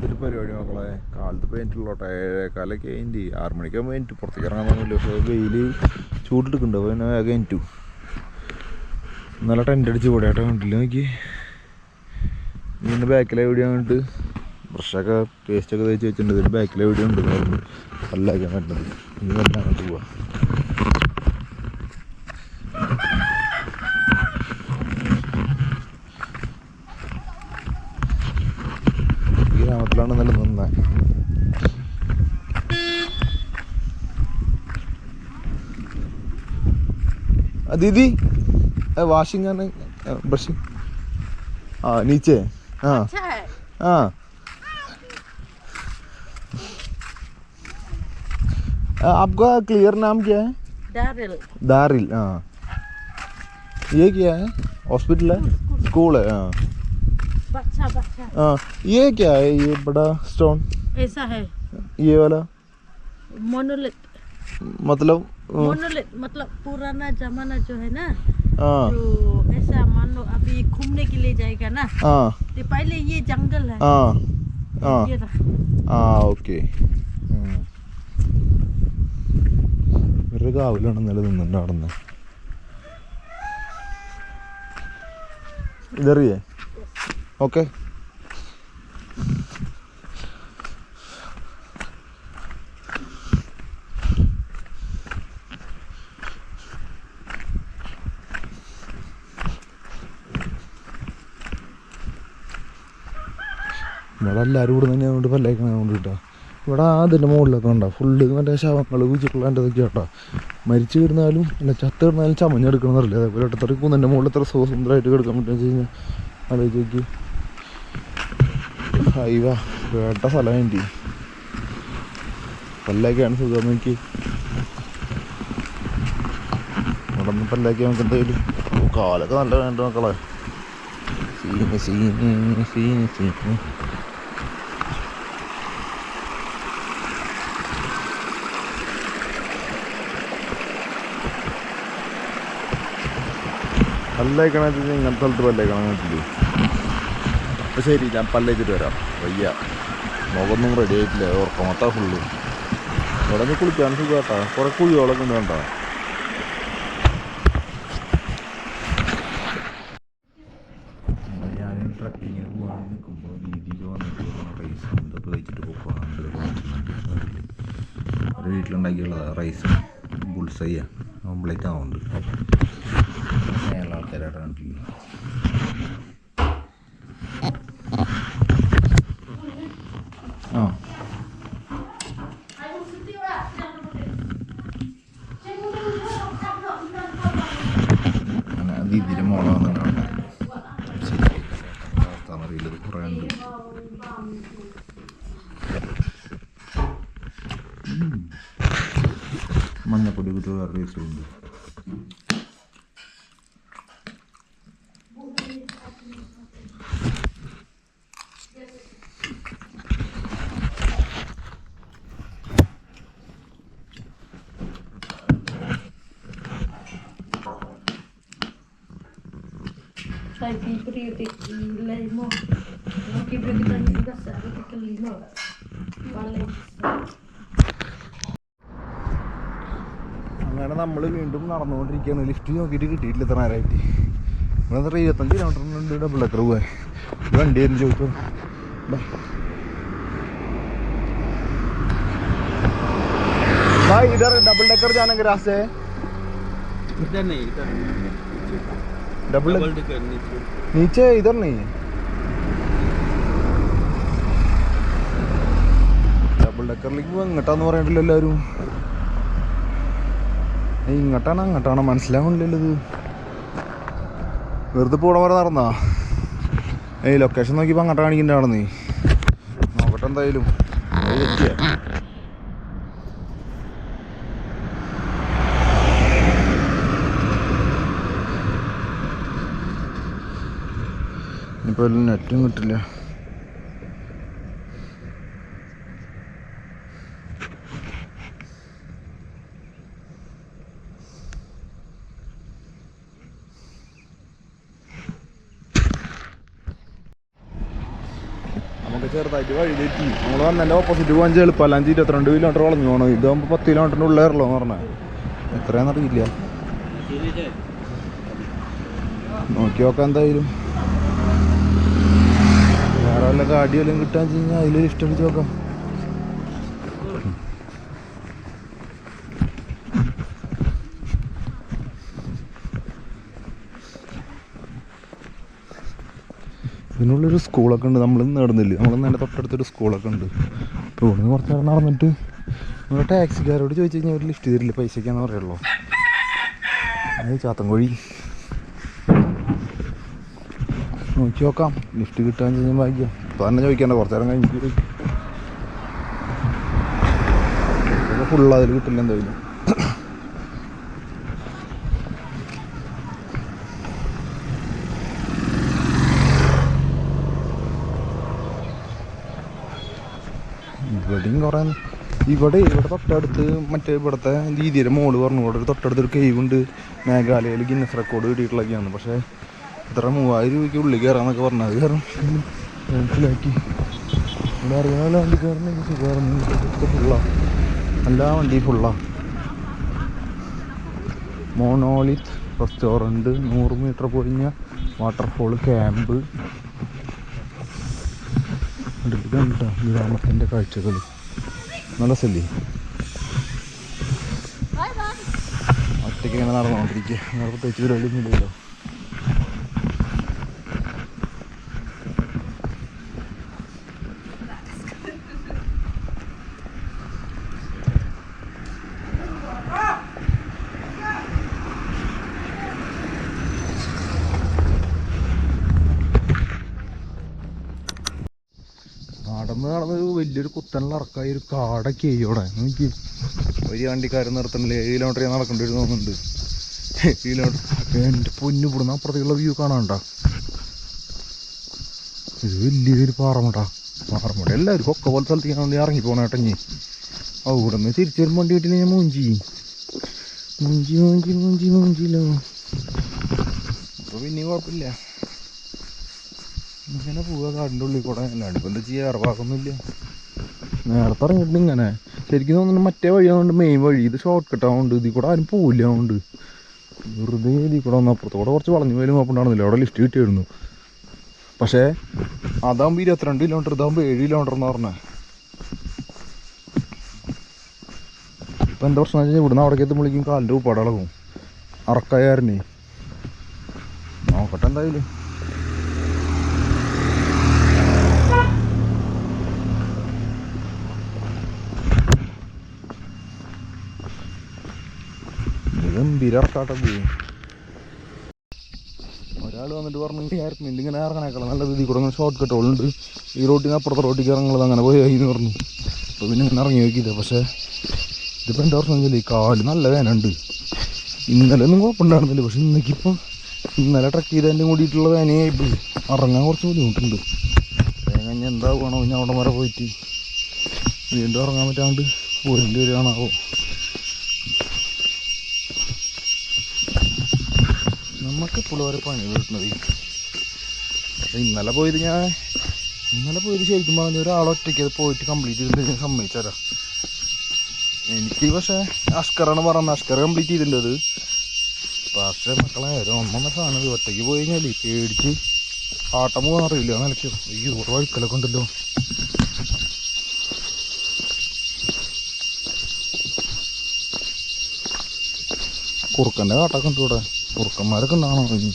എന്തൊരു പരിപാടി മക്കളെ. കാലത്ത് പെയിൻറ്റുള്ളോട്ടെ 7:15 കഴിഞ്ഞിട്ട് 6 മണിക്കാകുമ്പോൾ പെയിൻറ്റ് പുറത്തേക്ക് ഇറങ്ങാൻ തോന്നില്ല. പക്ഷേ വെയിൽ ചൂടിലെടുക്കുന്നുണ്ട്. അപ്പോൾ പിന്നെ വേഗം കഴിഞ്ഞു. നല്ല ടെൻ്റ് അടിച്ച് പോടെയാട്ടോ കണ്ടില്ല നോക്കി. ഇതിൻ്റെ ബാക്കിലെ എവിടെയാ കണ്ടിട്ട് ബ്രഷൊക്കെ പേസ്റ്റൊക്കെ തേച്ച് വെച്ചിട്ടുണ്ട്. ഇതിൻ്റെ ബാക്കിലെ എവിടെ ഉണ്ട് പല്ലാക്കാൻ പറ്റുന്നത്. ഇനി വല്ല അങ്ങോട്ട് പോവാം. ഈ ഗ്രാമത്തിലാണ് നല്ല നന്നായി. दीदी वॉशिंग ब्रशिंग नीचे हाँ हाँ आपका क्लियर नाम क्या है? दारिल. दारिल हाँ. ये क्या है? हॉस्पिटल है? स्कूल है हाँ. बच्चा हाँ. ये क्या है? ये बड़ा स्टोन ऐसा है. ये वाला मोनोलिथ. मतलब मोनोलिथ मतलब पुराना जमाना जो है ना, जो ऐसा मान लो अभी घूमने के लिए जाएगा ना, तो पहले ये जंगल है. ये ओके. മൃഗാവിലാണ് നിലനിന്നുണ്ട് നടന്ന്. ഇതറിയേ? ഓക്കെ. ഇവിടെ എല്ലാവരും ഇവിടെ തന്നെ കൊണ്ട് പല്ലേക്കണ കൊണ്ട് കിട്ടാം. ഇവിടെ അതിൻ്റെ മുകളിലൊക്കെ ഉണ്ടാവും ഫുള്ള് മറ്റേ ശവങ്ങൾ കുച്ചിട്ടുള്ള എൻ്റെ ഇതൊക്കെ കേട്ടോ. മരിച്ചു കിടന്നാലും അല്ല ചത്ത് കിടന്നാലും ചമഞ്ഞെടുക്കണമെന്നറിയില്ല. അതേപോലെ ഇട്ടത്ര കുന്നിൻ്റെ മുകളിൽ എത്ര സുന്ദരമായിട്ട് കിടക്കാൻ പറ്റുമെന്ന് വെച്ച് കഴിഞ്ഞാൽ ആലോചിച്ച് നോക്കി. ഹൈവ വേട്ട സ്ഥലം വേണ്ടി പല്ലേക്കാണ് സുഖം നോക്കി. ഇവിടെ നിന്ന് പല്ലേക്ക് നമുക്ക് എന്തായാലും കാലൊക്കെ നല്ല വേണ്ട മക്കളെ. സീന് പല്ലേക്കണ ഇങ്ങനത്തെ സ്ഥലത്ത് പല്ലേക്കണം പറ്റില്ലേ? അപ്പം ശരി, ഞാൻ പല്ലേച്ചിട്ട് വരാം. വയ്യ, മുഖമൊന്നും റെഡി ആയിട്ടില്ല. ഉറക്കമൊത്ത ഫുള്ള്. ഇവിടെ നിന്ന് കുളിക്കാൻ സുഖം കേട്ടോ. കുറേ കുഴികളൊക്കെ ഉണ്ട് കേട്ടോ. ഞാൻ ട്രക്കിങ്ങിന് പോകാൻ നിൽക്കുമ്പോൾ വീതിയിൽ വന്നിട്ട് റൈസ് ഇതൊക്കെ കഴിച്ചിട്ട് പോകാൻ ഒരു വീട്ടിലുണ്ടാക്കിയുള്ളതാണ്. റൈസും ബുൾസൈയ ഓംപ്ലേറ്റ് ആവുന്നുണ്ട്. ആൾക്കാരായിട്ട് കണ്ടില്ല. അങ്ങനെ ദീദിൻ്റെ മോളെ വന്നിട്ടാണ്. ശരി, അവസ്ഥ കുറേ ഉണ്ട്. മഞ്ഞപ്പൊടി കുട്ടി വേറെ ടേസ്റ്റ് ഉണ്ട്. Sai fibri di lemo, non che per che tanto da sale che limo vale. അങ്ങനെ നമ്മൾ വീണ്ടും നടന്നുകൊണ്ടിരിക്കുകയാണ്. ലിഫ്റ്റ് നോക്കിയിട്ട് കിട്ടിയിട്ടില്ല ഇത്ര നേരമായിട്ട്. ഇവിടെ 25 കിലോമീറ്ററിനുണ്ട് ഡബിൾ ഡെക്കർ പോകാൻ. വണ്ടി എന്ന് ചോദിക്കും. भाई इधर डबल डेकर जाने के रास्ते है? इधर नहीं, इधर डबल डेकर नीचे इधर नहीं है. ഡബിൾ ഡെക്കറിലേക്ക് പോകാൻ ഇങ്ങോട്ടാന്ന് പറയണ്ടല്ലോ എല്ലാവരും. ഇങ്ങോട്ടാണോ അങ്ങോട്ടാണോ മനസ്സിലാവണില്ലല്ലോ. ഇത് വെറുതെ പോണ പോലെ നടന്നാ. ലൊക്കേഷൻ നോക്കിയപ്പോൾ അങ്ങോട്ട് കാണിക്കണ്ടാണെന്നേ. നോക്കട്ടെ എന്തായാലും. ഇനിയിപ്പോൾ നെറ്റും കിട്ടില്ല. നമുക്ക് ചെറുതായിട്ട് വഴി തെറ്റി നമ്മൾ വന്നതിൻ്റെ ഓപ്പോസിറ്റ് പോകാൻ എളുപ്പമല്ല 22 കിലോമീറ്റർ വളഞ്ഞു പോകണം. ഇതാകുമ്പോൾ 10 കിലോമീറ്ററിൻ്റെ ഉള്ളേറുള്ളൂ എന്ന് പറഞ്ഞാൽ എത്രയാണെന്നറിയില്ല. നോക്കി നോക്കാം എന്തായാലും. വേറെ വല്ല ഗാഡി വല്ലതും കിട്ടാന്ന് വെച്ച് കഴിഞ്ഞാൽ അതിലൊരു ഇഷ്ടം നോക്കാം. ഇതിനുള്ളൊരു സ്കൂളൊക്കെ ഉണ്ട്. നമ്മളിന്ന് നടന്നില്ല, നമ്മളിന്ന് എൻ്റെ തൊട്ടടുത്തൊരു സ്കൂളൊക്കെ ഉണ്ട്. ഇപ്പോൾ ഇവിടെ നിന്ന് കുറച്ച് നേരം നടന്നിട്ട് നമ്മുടെ ടാക്സിക്കാരോട് ചോദിച്ചു കഴിഞ്ഞാൽ അവർ ലിഫ്റ്റ് തരില്ല, പൈസയ്ക്കാന്ന് പറയുള്ളൂ. അത് ചാത്തൻകോഴി നോക്കി നോക്കാം, ലിഫ്റ്റ് കിട്ടാൻ കഴിഞ്ഞാൽ ഭാഗ്യം. ഇപ്പോൾ തന്നെ ചോദിക്കണ്ട, കുറച്ച് നേരം കഴിഞ്ഞിട്ട് ഫുള്ള് അതിൽ കിട്ടില്ല എന്തായാലും. ഇവിടെയും കുറേ ഇവിടെ തൊട്ടടുത്ത് മറ്റേ ഇവിടുത്തെ രീതിയുടെ മോള് പറഞ്ഞു ഇവിടെ ഒരു തൊട്ടടുത്തൊരു കേവുണ്ട്, മേഘാലയയിൽ ഗിന്നസ് റെക്കോർഡ് കിട്ടിയിട്ടുള്ളതൊക്കെയാണ്. പക്ഷേ ഇത്ര 3000 രൂപയ്ക്ക് ഉള്ളിൽ കയറാമെന്നൊക്കെ പറഞ്ഞു. അത് കാരണം മനസ്സിലാക്കി ഇവിടെ അറിയാമല്ലോ വണ്ടി കയറണമെങ്കിൽ സുഖമായിരുന്നു. ഫുള്ളാണ്, എല്ലാ വണ്ടിയും ഫുള്ളാണ്. മോണോളിത്ത് റെസ്റ്റോറൻറ്റ്, 100 മീറ്റർ പോയിഞ്ഞ വാട്ടർഫോൾ ക്യാമ്പ്. കണ്ടോ ഗ്രാമത്തിൻ്റെ കാഴ്ചകൾ, നല്ല സ്ഥലം. ഒറ്റയ്ക്ക് ഇങ്ങനെ നടന്നുകൊണ്ടിരിക്കുക, വേറെ പ്രത്യേകിച്ച് പരിപാടിയൊന്നുമില്ലല്ലോ. നടന്ന് വലിയൊരു കുത്തനുള്ള ഇറക്കായി ഒരു കാടൊക്കെ ഇവിടെ നോക്കി. ഒരു വണ്ടിക്കാരൻ നിർത്തണില്ല, 7 കിലോമീറ്റർ ഞാൻ നടക്കേണ്ടി വരും തോന്നുന്നുണ്ട്. 7 കിലോമീറ്റർ എൻ്റെ പൊന്നു ഇവിടുന്ന് അപ്പുറത്തേക്കുള്ള വ്യൂ കാണാണ്ട. ഇത് വലിയൊരു പാറമട എല്ലാവർക്കും ഒക്കെ പോലെ സ്ഥലത്തേക്ക് വേണ്ടി ഇറങ്ങി പോകണം കേട്ടോ. ഇനി അവിടെ നിന്ന് തിരിച്ചു വരുമ്പോൾ വണ്ടി കിട്ടില്ല ഞാൻ മൂഞ്ചില്ലോ. അപ്പോൾ പിന്നെയും കുഴപ്പമില്ല, ഇങ്ങനെ പോവുക കാടിൻ്റെ ഉള്ളിൽ കൂടെ. അല്ലാണ്ട് ഇപ്പം എന്താ ചെയ്യുക, ഇറവാക്കൊന്നുമില്ല. നേരത്തെ ഇറങ്ങിയിട്ട് ഇങ്ങനെ ശരിക്കും തോന്നുന്നു മറ്റേ വഴിയാവുകൊണ്ട് മെയിൻ വഴി, ഇത് ഷോർട്ട് കട്ടാവുകൊണ്ട് ഇതിൽ കൂടെ ആരും പോവില്ല. അതുകൊണ്ട് വെറുതെ ഇതിൽ കൂടെ വന്ന് അപ്പുറത്തോടെ കുറച്ച് വളഞ്ഞു പോയാലും കുഴപ്പമുണ്ടായിരുന്നില്ല, അവിടെ ലിഫ്റ്റ് കിട്ടിയായിരുന്നു. പക്ഷേ അതാകുമ്പോൾ 22 കിലോമീറ്റർ, ഇതാകുമ്പോൾ 7 കിലോമീറ്റർ എന്ന് പറഞ്ഞാൽ. ഇപ്പം എന്താ പ്രശ്നം വെച്ചാൽ ഇവിടുന്ന് അവിടേക്ക് എത്തുമ്പോഴേക്കും കാലിൻ്റെ ഉപ്പാടളകും അറക്കായാരനെ. നോക്കട്ടെ എന്തായാലും. ഗംഭീരക്കാട്ടം പോയി. ഒരാൾ വന്നിട്ട് പറഞ്ഞു ഇങ്ങനെ ഇറങ്ങണേക്കളാം നല്ലത് ഇതിൽ കൂടെ അങ്ങനെ ഷോർട്ട് കട്ടുകളുണ്ട്, ഈ റോട്ടിൽ നിന്ന് അപ്പുറത്തെ റോട്ടിലേക്ക് ഇറങ്ങുന്നത്, അങ്ങനെ പോയി എന്ന് പറഞ്ഞു. അപ്പോൾ പിന്നെ ഇങ്ങനെ ഇറങ്ങി നോക്കിയില്ല. പക്ഷേ ഇതിപ്പോൾ എന്താ പ്രശ്നം വെച്ചാൽ ഈ കാല് നല്ല വേനുണ്ട്. ഇന്നലെ ഒന്നും കുഴപ്പമുണ്ടായിരുന്നില്ല, പക്ഷെ ഇന്നേക്കിപ്പോൾ ഇന്നലെ ട്രക്ക് ചെയ്തതിൻ്റെ കൂടിയിട്ടുള്ള വേനയായിപ്പോൾ ഇറങ്ങാൻ കുറച്ച് ബുദ്ധിമുട്ടുണ്ട്. കഴിഞ്ഞ് എന്താവുകയാണോ ഇനി അവിടെ വരെ പോയിട്ട് വീണ്ടും ഇറങ്ങാൻ പറ്റാണ്ട് പോയിൻ്റ് വരികയാണാവോ. നമുക്കിപ്പോഴും ഓരോ പണി കിട്ടുന്നത്. ഇന്നലെ പോയത് ശരിക്കും പറഞ്ഞ ഒരാളൊറ്റയ്ക്ക് അത് പോയിട്ട് കംപ്ലീറ്റ് ചെയ്തിട്ട് ഞാൻ സമ്മതിച്ചരാ. എനിക്ക് പക്ഷേ അഷ്കറാണ് പറഞ്ഞത്, അഷ്കർ കംപ്ലീറ്റ് ചെയ്തിട്ടുണ്ട്. പക്ഷേ മക്കളെ ഒന്നൊന്ന സാധനം ഒറ്റയ്ക്ക് പോയി കഴിഞ്ഞാൽ പേടിച്ച് ആട്ടം പോകാൻ അറിയില്ല നിലയ്ക്കും. അയ്യോ ഒരു വഴുക്കലൊക്കെ ഉണ്ടല്ലോ. കുറുക്കൻ്റെ കാട്ടൊക്കെ ഉണ്ട് ഇവിടെ. കുറുക്കന്മാരൊക്കെ ഉണ്ടാണോ ഇനി,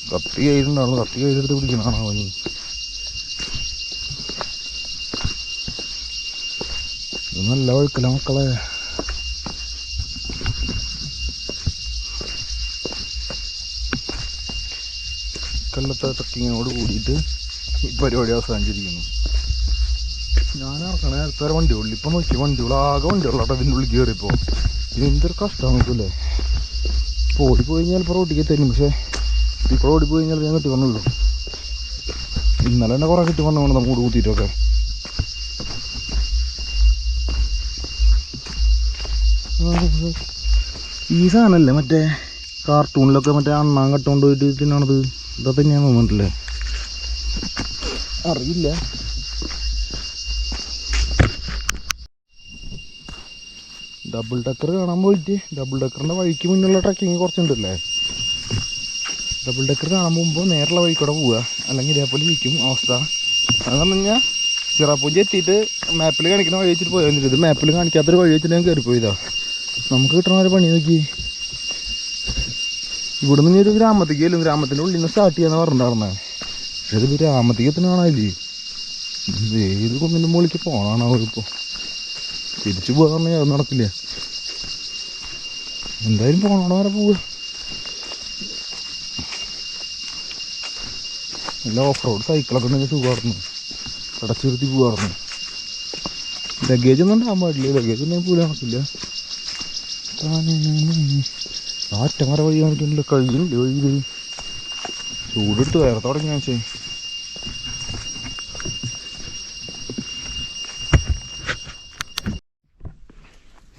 കത്തി കയ്യിലുണ്ടാണോ, കത്തി കയ്യിലെടുത്ത് പിടിക്കണാണോ ഇനി. ഇത് നല്ല വഴുക്കല മക്കളെ. കൊല്ലത്തെ ട്രക്കിങ്ങിനോട് കൂടിയിട്ട് ഈ പരിപാടി അവസാനിച്ചിരിക്കുന്നു. ഞാൻ ഇറക്കണ നേരത്തെ വരെ വണ്ടികളിൽ ഇപ്പം നോക്കി വണ്ടികളാകെ വണ്ടികളാട്ടോ ഇതിൻ്റെ ഉള്ളിൽ കയറിയപ്പോൾ. ഇതെന്തൊരു കഷ്ടമാണ് നോക്കൂല്ലേ. ഇപ്പോൾ ഓടിപ്പോയി കഴിഞ്ഞാൽ ഇപ്പോൾ റോട്ടിക്ക് തരും, പക്ഷേ ഇപ്പോൾ ഓടിപ്പോയി കഴിഞ്ഞാൽ ഞാൻ കെട്ടി വന്നുള്ളൂ. ഇന്നലെ തന്നെ കുറേ കെട്ടി വന്നു വേണം മൂട് കൂത്തിയിട്ടൊക്കെ. ഈ സാധനമല്ലേ മറ്റേ കാർട്ടൂണിലൊക്കെ മറ്റേ അണ്ണാൻ കട്ടുകൊണ്ട് പോയിട്ട് തിന്നണത്, ഇതൊക്കെ ഞാൻ തോന്നിട്ടില്ലേ അറിയില്ല. ഡബിൾ ഡക്കർ കാണാൻ പോയിട്ട് ഡബിൾ ഡക്കറിൻ്റെ വഴിക്ക് മുന്നുള്ള ട്രക്കിങ് കുറച്ചുണ്ടല്ലേ. ഡബിൾ ഡക്കർ കാണാൻ പോകുമ്പോൾ നേരെയുള്ള വഴി കൂടെ പോവുക, അല്ലെങ്കിൽ ഇതേപോലെ ഇരിക്കും അവസ്ഥ. അതെന്ന് പറഞ്ഞു കഴിഞ്ഞാൽ ചിറാപ്പൂഞ്ചി എത്തിയിട്ട് മാപ്പിൽ കാണിക്കുന്ന വഴി വെച്ചിട്ട് പോയി വന്നിട്ട് ഇത് മാപ്പിൽ കാണിക്കാത്തൊരു വഴി വെച്ചിട്ട് ഞാൻ കയറിപ്പോയതാ. നമുക്ക് കിട്ടണ ഒരു പണി നോക്കി. ഇവിടെ നിന്ന് ഒരു ഗ്രാമത്തേക്ക് ചെല്ലും, ഗ്രാമത്തിൻ്റെ ഉള്ളിൽ നിന്ന് സ്റ്റാർട്ട് ചെയ്യാന്ന് പറഞ്ഞിട്ടുണ്ടായിരുന്നേ. പക്ഷേ ഇത് ഗ്രാമത്തേക്ക് എത്തുന്ന കാണാനില്ലേ, ഏത് കുന്നിൻ്റെ മുകളിലേക്ക് പോകണമാണ് അവരിപ്പോൾ. തിരിച്ചു പോകാൻ പറഞ്ഞാൽ അത് നടക്കില്ല. എന്തായാലും പോകണോടെ വരെ പോവുക. നല്ല ഓഫ് റോഡ് സൈക്കിളൊക്കെ ഉണ്ടെങ്കിൽ സുഖമായിരുന്നു, അടച്ചു നിർത്തി പോകാറുണ്ട്. ലഗേജ് ഒന്നും ഉണ്ടാകാൻ പാടില്ല, ലഗേജ് ഒന്നും പോലും നടക്കില്ല. ആറ്റമര വഴി കാണിക്കണില്ല, കഴിയുന്നില്ല വഴി. ചൂടെടുത്ത് വേറെ തുടങ്ങി ഞാൻ ചെയ്യും.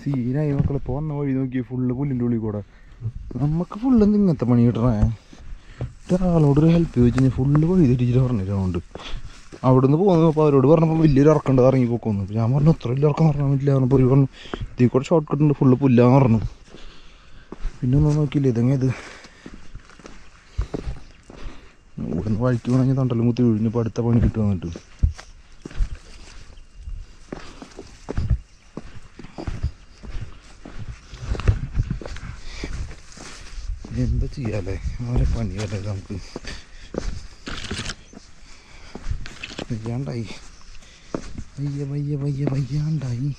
സീനായി മക്കളിപ്പോൾ വന്ന വഴി നോക്കി ഫുള്ള് പുല്ലിൻ്റെ ഉള്ളിൽ കൂടെ. നമുക്ക് ഫുള്ള് ഇങ്ങനത്തെ പണി കിട്ടണേ. ഒരാളോട് ഒരു ഹെൽപ്പ് ചോദിച്ചു കഴിഞ്ഞാൽ ഫുള്ള് വഴി തെറ്റിച്ചിട്ട് പറഞ്ഞിട്ടുണ്ട്. അവിടെ നിന്ന് പോകുന്നപ്പോൾ അവരോട് പറഞ്ഞപ്പോൾ വലിയൊരു ഇറക്കണ്ട് ഇറങ്ങി പോക്കുന്നു. ഞാൻ പറഞ്ഞു അത്ര വലിയ ഇറക്കം പറഞ്ഞാൽ പറ്റില്ല പറഞ്ഞപ്പോൾ ഒരു പറഞ്ഞു ഇതിൽ കൂടെ ഷോർട്ട് കട്ടുണ്ട് ഫുള്ള് പുല്ലാന്ന് പറഞ്ഞു. പിന്നെ ഒന്നും നോക്കിയില്ല, ഇതെങ്ങനെ ഇത് ഇവിടെ നിന്ന് വഴിക്ക് പോകണമെങ്കിൽ തണ്ടലും കുത്തി ഒഴിഞ്ഞപ്പോൾ അടുത്ത പണി കിട്ടുക. വന്നിട്ട് എന്താ ചെയ്യാല്ലേ, അവരെ പണിയല്ലേ നമുക്ക്. വയ്യാണ്ടായി, വയ്യാണ്ടായി.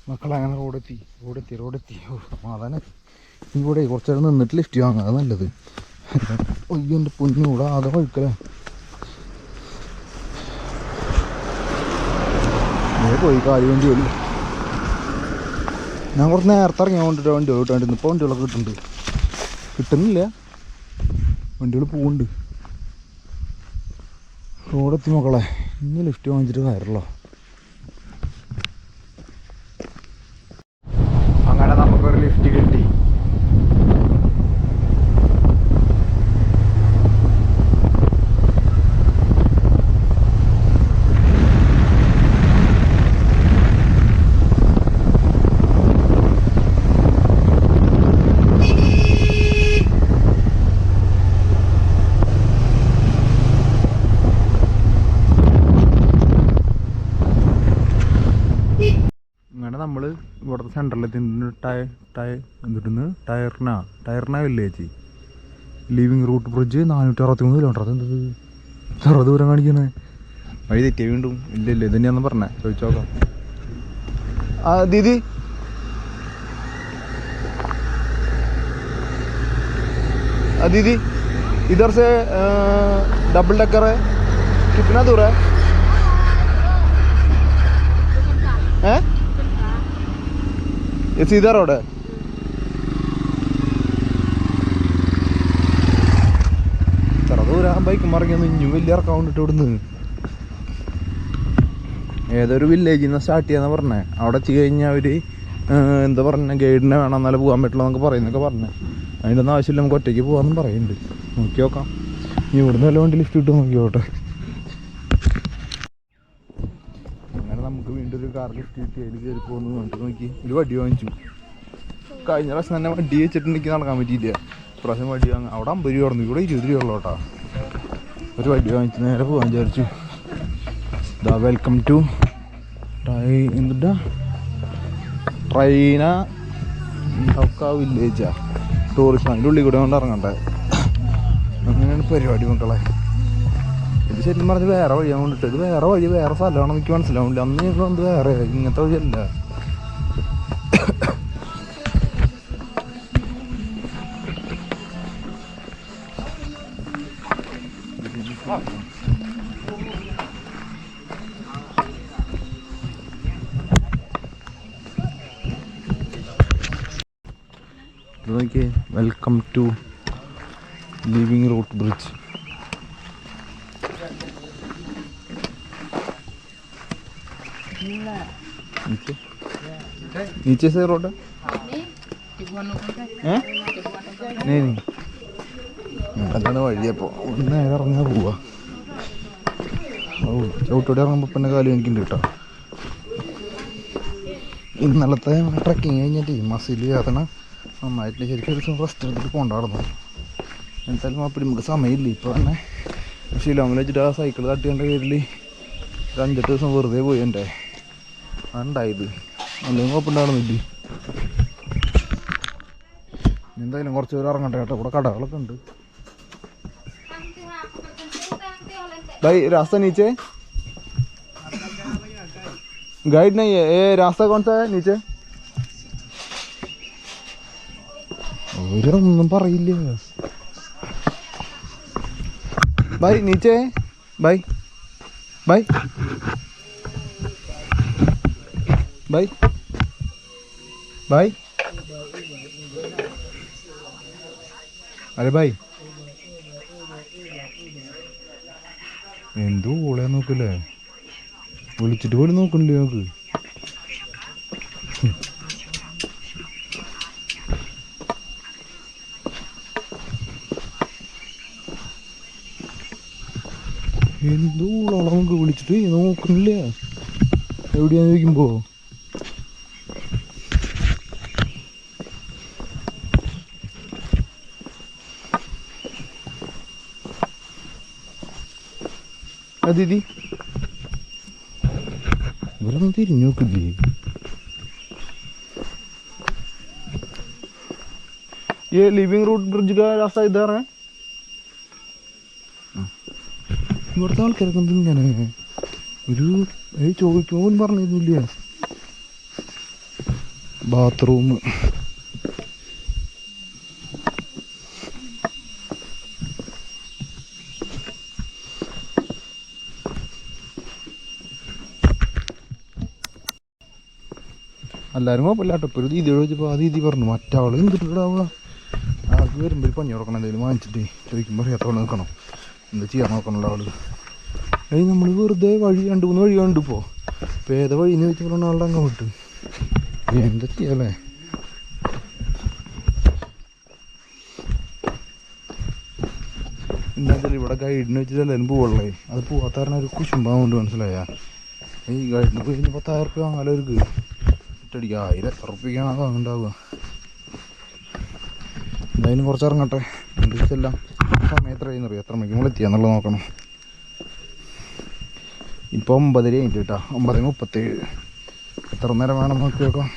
മക്കളങ്ങനെ റോഡെത്തി. ഓ സമാധാനം. ഇവിടെ കുറച്ച് നേരം നിന്നിട്ട് ലിഫ്റ്റ് വാങ്ങുക, അത് നല്ലത്. അയ്യോ എൻ്റെ പൊന്നൂടെ ആകെ വഴുക്കലേ. പോയി കാര്യം വണ്ടി വരും. ഞാൻ കുറച്ച് നേരത്തെ ഇറങ്ങി കൊണ്ടിട്ട് വണ്ടി കിട്ടാണ്ടിരുന്നു. ഇപ്പോൾ വണ്ടികളൊക്കെ കിട്ടുന്നില്ല, വണ്ടികൾ പോകുന്നുണ്ട്. റോഡെത്തി മക്കളെ, ഇനി ലിഫ്റ്റ് വാങ്ങിച്ചിട്ട് കയറല്ലോ. അങ്ങനെ നമുക്കൊരു ലിഫ്റ്റ് കിട്ടി. നമ്മൾ ഇവിടുത്തെ സെൻറ്ററിലെത്തി. Tyrna village living root bridge 463 kilometre. അതെന്തത് ചെറു ദൂരം കാണിക്കണേ. വഴി തെറ്റിയ വീണ്ടും ഇല്ല ഇത് തന്നെയാന്ന് പറഞ്ഞേ, ചോദിച്ചോക്കാം. ആ ദീദി दीदी इधर से डबल डकर है, कितना दूर है? हैं? ये सीधा रोड है? ഇത്ര ദൂരം ബൈക്ക് മറിഞ്ഞൊന്നും ഇഞ്ഞും വലിയ ഇറക്കാൻ ഇവിടുന്ന്. ഏതൊരു വില്ലേജിൽ നിന്ന് സ്റ്റാർട്ട് ചെയ്യാന്ന് പറഞ്ഞേ. അവിടെ എത്തി കഴിഞ്ഞാൽ അവർ എന്താ പറഞ്ഞ ഗൈഡിനെ വേണം എന്നാലേ പോകാൻ പറ്റുള്ളൂ എന്നൊക്കെ പറയുന്നൊക്കെ പറഞ്ഞേ. അതിൻ്റെ ഒന്നും ആവശ്യമില്ല, നമുക്ക് ഒറ്റയ്ക്ക് പോകാമെന്നും പറയുന്നുണ്ട്. നോക്കി നോക്കാം, ഇനി ഇവിടുന്ന് വല്ല വണ്ടി ലിഫ്റ്റ് കിട്ടും നോക്കിയോട്ടെ. അങ്ങനെ നമുക്ക് വീണ്ടും ഒരു കാർ ലിഫ്റ്റ് കിട്ടി, അതിൽ കയറി പോകുന്നു. നമുക്ക് നോക്കി ഒരു വടി വാങ്ങിച്ചു. കഴിഞ്ഞ പ്രാവശ്യം തന്നെ വണ്ടി വെച്ചിട്ടുണ്ടെങ്കിൽ നടക്കാൻ പറ്റിയില്ല. പ്രാവശ്യം വടി വാങ്ങാം. അവിടെ 50 രൂപ പറഞ്ഞു, ഇവിടെ 20 രൂപ ഉള്ളൂ കേട്ടോ. ഒരു വടി വാങ്ങിച്ച് നേരെ പോകാൻ വിചാരിച്ചു. ഇതാ വെൽക്കം ടു എന്താ ട്രൈന വില്ലേജാ, ടൂറിസ്റ്റ്. അതിൻ്റെ ഉള്ളിൽ കൂടെ കൊണ്ട് ഇറങ്ങണ്ടേ. അങ്ങനെയാണ് പരിപാടി മക്കളെ. ഇത് ശരിക്കും പറഞ്ഞ് വേറെ വഴിയാണ് കൊണ്ടിട്ട്. ഇത് വേറെ വഴി, വേറെ സ്ഥലമാണെന്ന് എനിക്ക് മനസ്സിലാവില്ല. അന്ന് ഞങ്ങൾ അത് വേറെ, ഇങ്ങനത്തെ വഴിയല്ല. നോക്കിയേ, welcome to living root bridge. नीचे से रोड नहीं, അതാണ് വഴിയപ്പോൾ നേരെ ഇറങ്ങാൻ പോവാ. ഓ ചവിട്ടോടെ ഇറങ്ങുമ്പോൾ പിന്നെ കാലം എനിക്കുണ്ട് കേട്ടോ. ഇന്നലത്തെ ട്രക്കിങ് കഴിഞ്ഞിട്ട് മസിൽ വേദന നന്നായിട്ട് ശരിക്കും ഒരു ദിവസം റെസ്റ്റ് എടുത്തിട്ട് പോകണ്ടായിരുന്നു. എന്തായാലും അപ്പം നമുക്ക് സമയമില്ല. ഇപ്പോൾ തന്നെ ഷിലോങ്ങിൽ വെച്ചിട്ട് ആ സൈക്കിൾ തട്ടിയേണ്ട പേരിൽ ഒരു 5-8 ദിവസം വെറുതെ പോയി എൻ്റെ അതുണ്ടായത്. അല്ലെങ്കിൽ കുഴപ്പമുണ്ടായിരുന്നില്ല. എന്തായാലും കുറച്ച് പേര് ഇറങ്ങട്ടെ കേട്ടോ. ഇവിടെ കടകളൊക്കെ ഉണ്ട്. भाई रास्ता नीचे गाइड नहीं है ये रास्ता कौन सा है नीचे ഒന്നും പറയില്ല भाई नीचे भाई भाई भाई भाई अरे भाई എന്തോ ഓളെ നോക്കല്ലേ, വിളിച്ചിട്ട് പോലും നോക്കണില്ലേ നോക്ക്. എന്തോ ഓളെ നമുക്ക് വിളിച്ചിട്ട് നോക്കണില്ലേ എവിടെയാന്ന് ചോദിക്കുമ്പോ. दीदी ഇവരൊന്നും തിരിഞ്ഞു നോക്കില്ലേ. ये लिविंग रूट ब्रिज का रास्ता इधर है. ഇവിടുത്തെ ആൾക്കാരൊക്കെ ഇങ്ങനെ ഒരു ചോദിക്കുമ്പോൾ പറഞ്ഞില്ല. ബാത്റൂം എല്ലാവരും കുഴപ്പമില്ല കേട്ടോ. ഇപ്പോൾ ഒരു ദീദി ചോദിച്ചപ്പോൾ ആ ദീദി പറഞ്ഞു മറ്റാൾ എന്തിട്ടാവുക ആൾക്ക് വരുമ്പോൾ പഞ്ഞി കൊടുക്കണം എന്തെങ്കിലും വാങ്ങിച്ചിട്ട് ചോദിക്കുമ്പോൾ അറിയാത്തോടെ നിൽക്കണം എന്താ ചെയ്യാൻ നോക്കണല്ലോ ആൾ. നമ്മൾ വെറുതെ വഴി 2-3 വഴി കണ്ടിപ്പോൾ ഇപ്പോൾ ഏതാ വഴിന്ന് ചോദിച്ചപ്പോൾ ആളുടെ അങ്ങ് വിട്ട് എന്താ ചെയ്യല്ലേ. എന്താ ഇവിടെ ഗൈഡിനെ വെച്ചിട്ട് എല്ലാവരും പോവുള്ളേ. അത് പോവാത്ത കാരണം ഒരു കുശുമ്പാവുണ്ട് മനസ്സിലായ. ഈ ഗൈഡിന് പോയി കഴിഞ്ഞാൽ 10,000 റുപ്യ വാങ്ങാലോ അവർക്ക്. ഒറ്റടിക്കുക 1,000 റുപ്യക്കാണ് അത് വാങ്ങണ്ടാവുക. എന്തായാലും കുറച്ച് ഇറങ്ങട്ടെ. എന്തെല്ലാം സമയം എത്രയെന്ന് അറിയാം, എത്ര മണിക്ക് നമ്മൾ എത്തിയാന്നുള്ളത് നോക്കണം. ഇപ്പോൾ 9:30 കഴിഞ്ഞിട്ട് കേട്ടോ, 9:37. എത്ര നേരം വേണം നോക്കി നോക്കാം.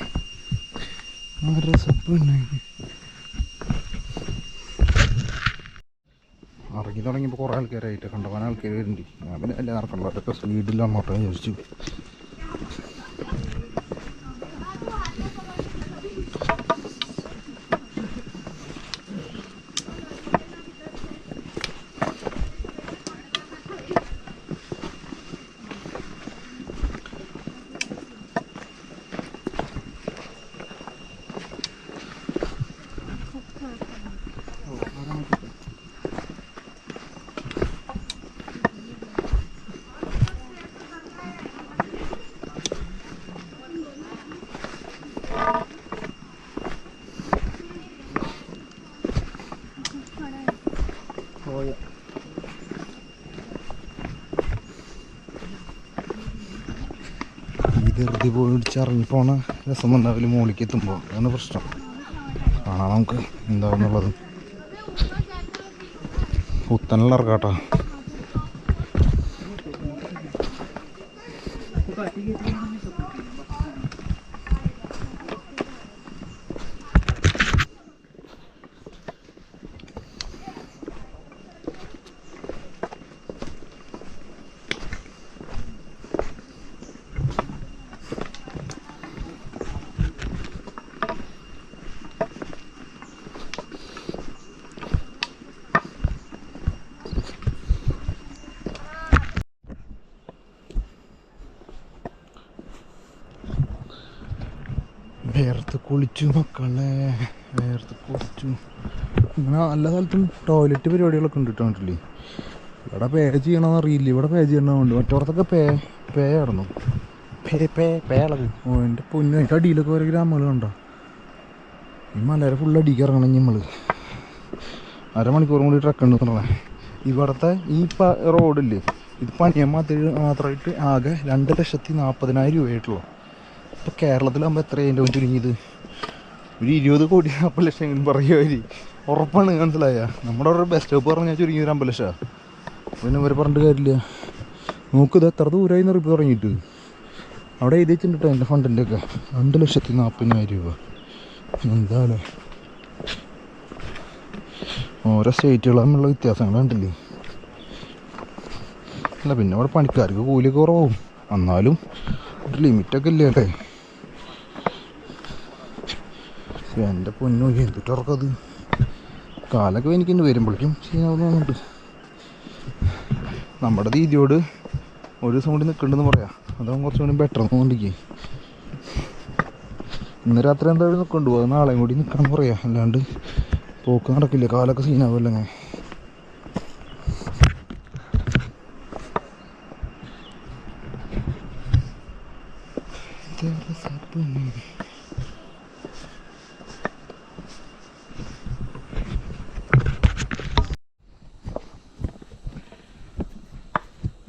ഇറങ്ങി തുടങ്ങിയപ്പോൾ കുറേ ആൾക്കാരായിട്ട് കണ്ടവാൻ ആൾക്കാർ വരുന്നുണ്ട്. ഞാൻ പിന്നെ എല്ലാം നടക്കണല്ലോ, അതൊക്കെ സ്പീഡിൽ അങ്ങോട്ട് വിചാരിച്ചു. ധൃതി പോയിടിച്ചിറങ്ങി പോണ രസം ഉണ്ടാവില്ല മുകളിലേക്ക് എത്തുമ്പോൾ. അതാണ് പ്രശ്നം. കാണാം നമുക്ക് എന്താണെന്നുള്ളത്. കുത്തനെല്ലാം ഇറക്കാട്ടോ. വേർത്ത് കുളിച്ചു മക്കളെ, വേർത്ത് കുളിച്ചു. അങ്ങനെ എല്ലാ സ്ഥലത്തും ടോയ്ലറ്റ് പരിപാടികളൊക്കെ ഉണ്ട് കേട്ടോ. നാട്ടിൽ ഇവിടെ പേ ചെയ്യണമെന്ന് അറിയില്ല. ഇവിടെ പേ ചെയ്യണമെന്നുണ്ട്. മറ്റോടത്തൊക്കെ പേ ആയിരുന്നു. പേളത് ഓ എൻ്റെ പൊന്നു. അതിൻ്റെ അടിയിലൊക്കെ ഓരോ ഗ്രാമങ്ങൾ കണ്ടോ. ഈ മലയുടെ ഫുൾ അടിക്ക് ഇറങ്ങണം നമ്മൾ. 1/2 മണിക്കൂറും കൂടി ട്രക്ക് ഉണ്ട് പറഞ്ഞേ. ഇവിടുത്തെ ഈ റോഡില്ലേ, ഇത് പണിയാൻ മാത്രമായിട്ട് ആകെ 2,40,000 രൂപയായിട്ടുള്ളൂ. ഇപ്പോൾ കേരളത്തിലാകുമ്പോൾ എത്രയായിട്ട് ചുരുങ്ങിയത് ഒരു 20 കോടി 40 ലക്ഷം എങ്കിലും പറയുക ഉറപ്പാണ്. മനസ്സിലായ നമ്മുടെ ഒരു ബസ് സ്റ്റോപ്പ് പറഞ്ഞാൽ ചുരുങ്ങി ഒരു 50 ലക്ഷമാണ്. പിന്നെ ഇവരെ പറഞ്ഞിട്ട് കാര്യമില്ല. നോക്കിത് എത്ര ദൂരമായി റിപ്പ് തുടങ്ങിയിട്ട്. അവിടെ എഴുതി വെച്ചിട്ടുണ്ട് എൻ്റെ ഫണ്ടിൻ്റെ ഒക്കെ 2,40,000 രൂപ. എന്താണ് ഓരോ സ്റ്റേറ്റുകൾ തമ്മിലുള്ള വ്യത്യാസങ്ങൾ കണ്ടില്ലേ? അല്ല പിന്നെ അവിടെ പണിക്കാർക്ക് കൂലിയൊക്കെ കുറവും, എന്നാലും ഒരു ലിമിറ്റൊക്കെ ഇല്ലേ അല്ലേ? എൻ്റെ പൊന്നു എന്തിട്ടുറക്കത് കാലൊക്കെ എനിക്കുണ്ട് വരുമ്പോഴേക്കും ചെയ്യാവുന്നുണ്ട്. നമ്മുടെ ദീദിയോട് ഒരു ദിവസം കൂടി നിൽക്കണ്ടെന്ന് പറയാം. അതാവും കുറച്ചും കൂടി ബെറ്റർ തോന്നിക്കേ. ഇന്ന് രാത്രി എന്തായാലും നിൽക്കണ്ടു, അത് നാളെയും കൂടി നിൽക്കണം എന്ന് പറയാം. അല്ലാണ്ട് പോക്ക് നടക്കില്ല, കാലൊക്കെ സീനാവില്ലങ്ങ.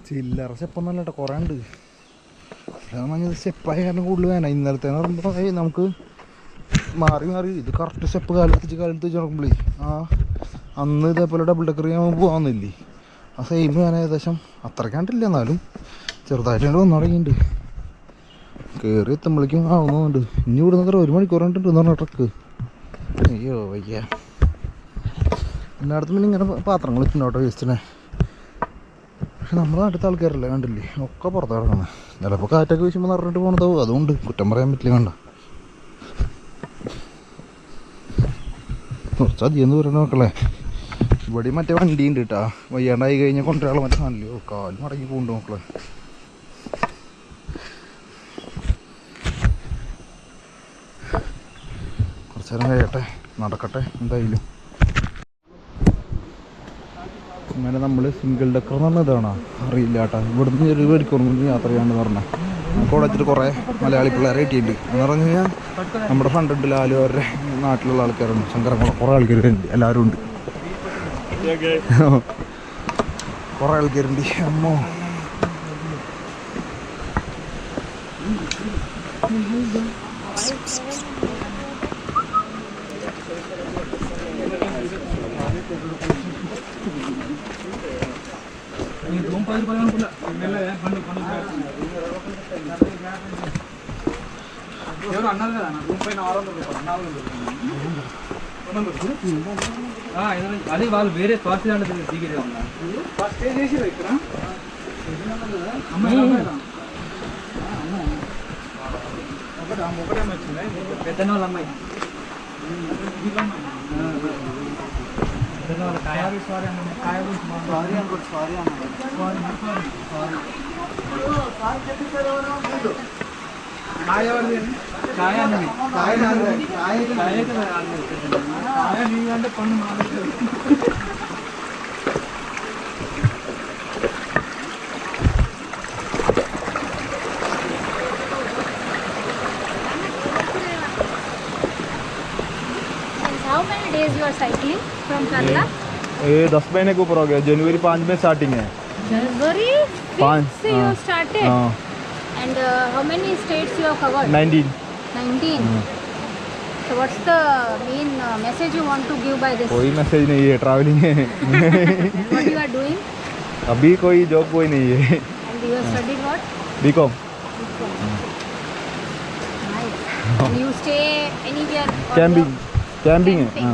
ചില്ലറ സ്റ്റെപ്പൊന്നും അല്ല കേട്ടോ, കുറേ ഉണ്ട്. അതായത് സ്റ്റെപ്പായ കാരണം കൂടുതൽ വേണം. ഇന്നലത്തേന്ന് പറയുമ്പോൾ നമുക്ക് മാറി മാറി ഇത് കറക്റ്റ് സ്റ്റെപ്പ് കാലത്ത് നടക്കുമ്പോഴേ അന്ന് ഇതേപോലെ ഡബിൾ ഡെക്കർ ചെയ്യാൻ പോകാമെന്നില്ലേ, ആ സെയിം ഞാൻ ഏകദേശം അത്രയ്ക്കാണ്ടില്ല, എന്നാലും ചെറുതായിട്ട് കണ്ട് വന്നു തുടങ്ങിയിട്ടുണ്ട്. കയറി എത്തുമ്പോഴേക്കും ആവുന്നുണ്ട്. ഇനി ഇവിടെ നിന്ന് 1 മണിക്കൂർ കണ്ടിട്ട് പറഞ്ഞ ട്രക്ക്. അയ്യോ വയ്യ. എല്ലായിടത്തും പിന്നെ ഇങ്ങനെ പാത്രങ്ങൾ ഇട്ടുണ്ടോട്ടോ വേസ്റ്റിനെ. പക്ഷെ നമ്മുടെ നാട്ടിലത്തെ ആൾക്കാരല്ലേ കണ്ടില്ലേ, ഒക്കെ പുറത്ത് കിടക്കണം. ചിലപ്പോൾ കാറ്റൊക്കെ വീശുമ്പോൾ നിറഞ്ഞിട്ട് പോകണതാവും, അതുകൊണ്ട് കുറ്റം പറയാൻ പറ്റില്ല. കണ്ട കുറച്ചധികം ദൂരം മക്കളെ. ഇവിടെ മറ്റേ വണ്ടി ഉണ്ട് കേട്ടാ, വയ്യാണ്ടായി കഴിഞ്ഞാൽ കൊണ്ടുവരാളെ മറ്റേ സാധനമല്ലോ, കാല് മടങ്ങി പോകുന്നുണ്ട് മക്കളെ. കുറച്ച് നേരം കഴിയട്ടെ, നടക്കട്ടെ എന്തായാലും. അങ്ങനെ നമ്മൾ സിംഗിൾ ഡെക്കർ എന്ന് പറഞ്ഞതാണ്, അറിയില്ല കേട്ടോ. ഇവിടുന്ന് 1 മണിക്കൂർ കൊണ്ട് യാത്ര ചെയ്യാമെന്ന് പറഞ്ഞാൽ നമുക്ക് അവിടെ വെച്ചിട്ട് കുറേ മലയാളി പിള്ളേരെ കിട്ടിയിട്ടുണ്ട്. എന്ന് പറഞ്ഞു കഴിഞ്ഞാൽ നമ്മുടെ ഫ്രണ്ട് ലാലു അവരുടെ നാട്ടിലുള്ള ആൾക്കാരുണ്ട്, ശങ്കരംകുളം കുറേ ആൾക്കാരുണ്ട്, എല്ലാവരും ഉണ്ട്, കുറേ ആൾക്കാരുണ്ട്. അമ്മോ అది వాళ్ళు వేరే స్వాస్థ్య పెద్దన వాళ్ళ అమ్మాయి అంటే పన్ను మాట్లాడుతుంది. How many days you are cycling from Kerala? ये 10 महीने के ऊपर हो गया. जनवरी 5 में स्टार्टिंग है. January 5th से you started. And how many states you have covered? 19. 19. So what's the main message you want to give by this? कोई मैसेज नहीं है, ट्रैवलिंग है. What you are doing? अभी कोई जॉब कोई नहीं है. And you have studied what? B Com. Nice. And you stay anywhere? Camping है.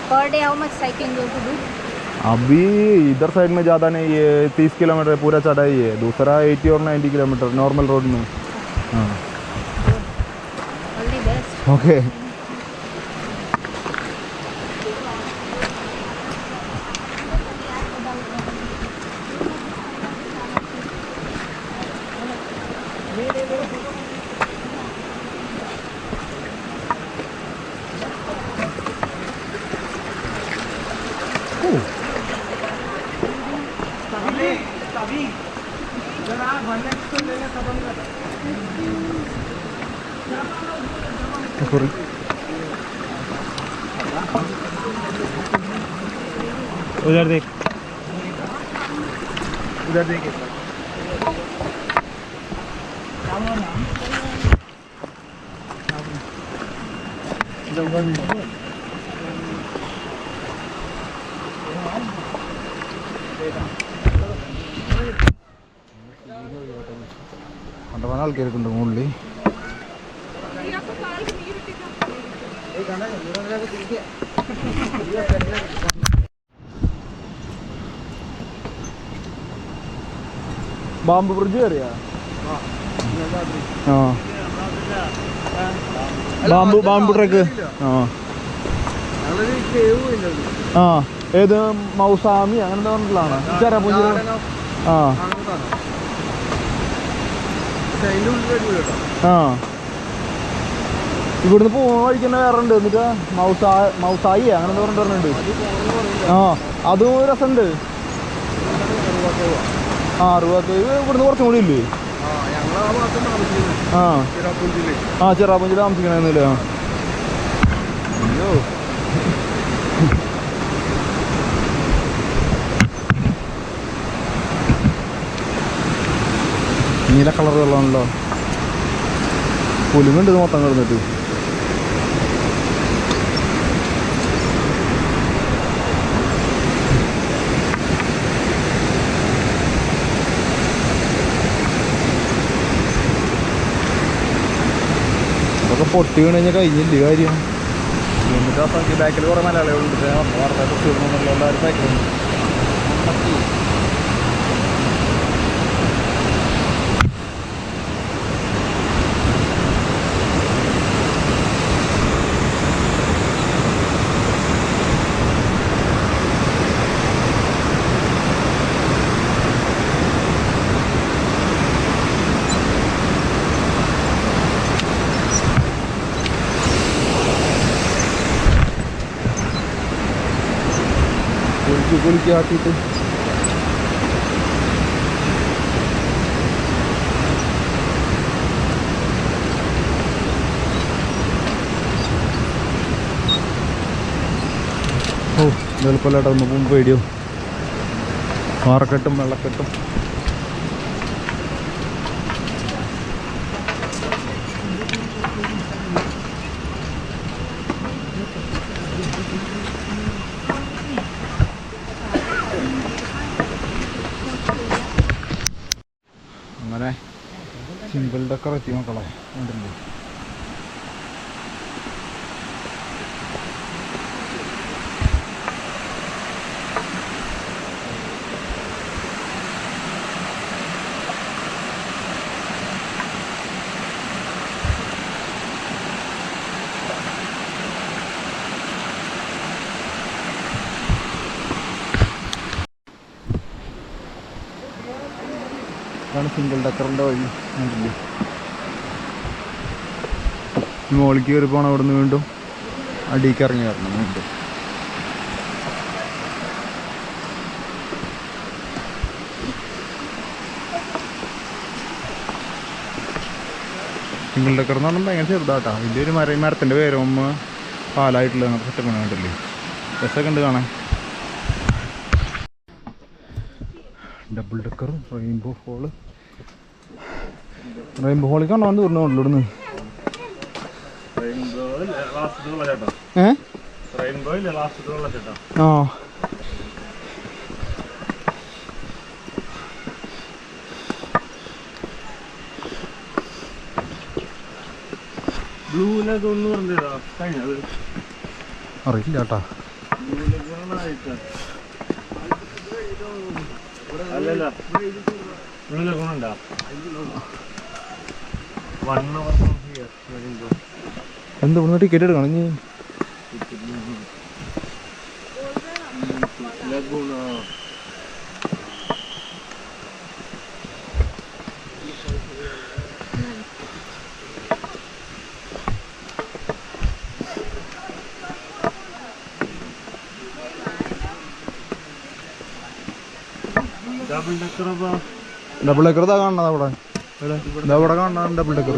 Per day how much cycling you have to do? अभी इधर साइड में ज़्यादा नहीं है, 30 किलोमीटर पूरा चढ़ाई है. दूसरा 80 और 90 किलोमीटर नॉर्मल रोड में. हाँ All the best. Okay. Sorry. उधर देख. उधर देखिए കണ്ടമാനം ആൾക്കാരൊക്കെ ഉണ്ട് മുകളിൽ. ബാമ്പു ബ്രിഡ്ജ് കയറിയാ? ആ ബാമ്പു ട്രക്ക്. ആ ഏത് മൗസാമി അങ്ങനെ പറഞ്ഞിട്ടുള്ളതാണ് ചെറാപ്പുഞ്ചി. ആ ആ ഇവിടുന്ന് പോകുന്ന വഴിക്ക് തന്നെ വേറെ ഉണ്ട്. എന്നിട്ട് മൗസായി അങ്ങനെ എന്താ പറഞ്ഞിട്ടുണ്ട്. ആ അതും രസമുണ്ട്. ആ അറുപത്തേഴ് ഇവിടുന്ന് കുറച്ചും കൂടി ഇല്ലേ? ആ ചെറാപ്പുഞ്ചിൽ താമസിക്കണമെന്നില്ല. അയ്യോ നീല കളർ വെള്ളമാണല്ലോ. പുലിമുണ്ട് മൊത്തം കിടന്നിട്ട്. അതൊക്കെ പൊട്ടി വീണ് കഴിഞ്ഞാൽ കഴിഞ്ഞില്ല കാര്യം. എന്നിട്ട് ആ സംഖ്യ ബാക്കിൽ കുറേ മലയാളികളുണ്ട്. വാർത്ത കുറിച്ച് വിടണമെന്നുള്ള എല്ലാവരും ബാക്കിലുണ്ട്. കുളിക്കാട്ടിട്ട് ഓ വെളുപ്പല്ലാട്ട ഒന്ന് പോകുമ്പോൾ പേടിയോ. പാറക്കെട്ടും വെള്ളക്കെട്ടും. അങ്ങനെ സിമ്പിൾ ഡെക്കർ എത്തി മക്കളെ. ഉണ്ടല്ലോ ഇതാണ് സിംഗിൾ ഡക്കറിൻ്റെ വഴി. കണ്ടില്ലേ മോളിക്ക് കയറി പോകണം. അവിടെ നിന്ന് വീണ്ടും അടിയിലേക്ക് ഇറങ്ങി വരണം. വീണ്ടും സിംഗിൾ ഡക്കർ എന്ന് പറഞ്ഞാൽ ഭയങ്കര ചെറുതാട്ടാ. വലിയൊരു മരത്തിൻ്റെ പേരൊമ്മ പാലായിട്ടുള്ള സെറ്റപ്പ് കണ്ടില്ലേ. രസമൊക്കെ ഉണ്ട് കാണാൻ. ഡബിൾ ഡക്കർ റെയിൻബോ ഹോള്. റെയിൻബോ ഹോളിൽ കണ്ടാൽ ദൂരണമല്ലോ ഇവിടുന്ന്. ആ അറിയില്ല കേട്ടാ. എന്താ ഇവിടെ ടിക്കറ്റ് എടുക്കണം ഇനി? ഡബിൾ ഡെക്കർ ഇതാ കാണുന്നത് അവിടെ. ഇവിടെ കാണാൻ ഡബിൾ ഡെക്കർ.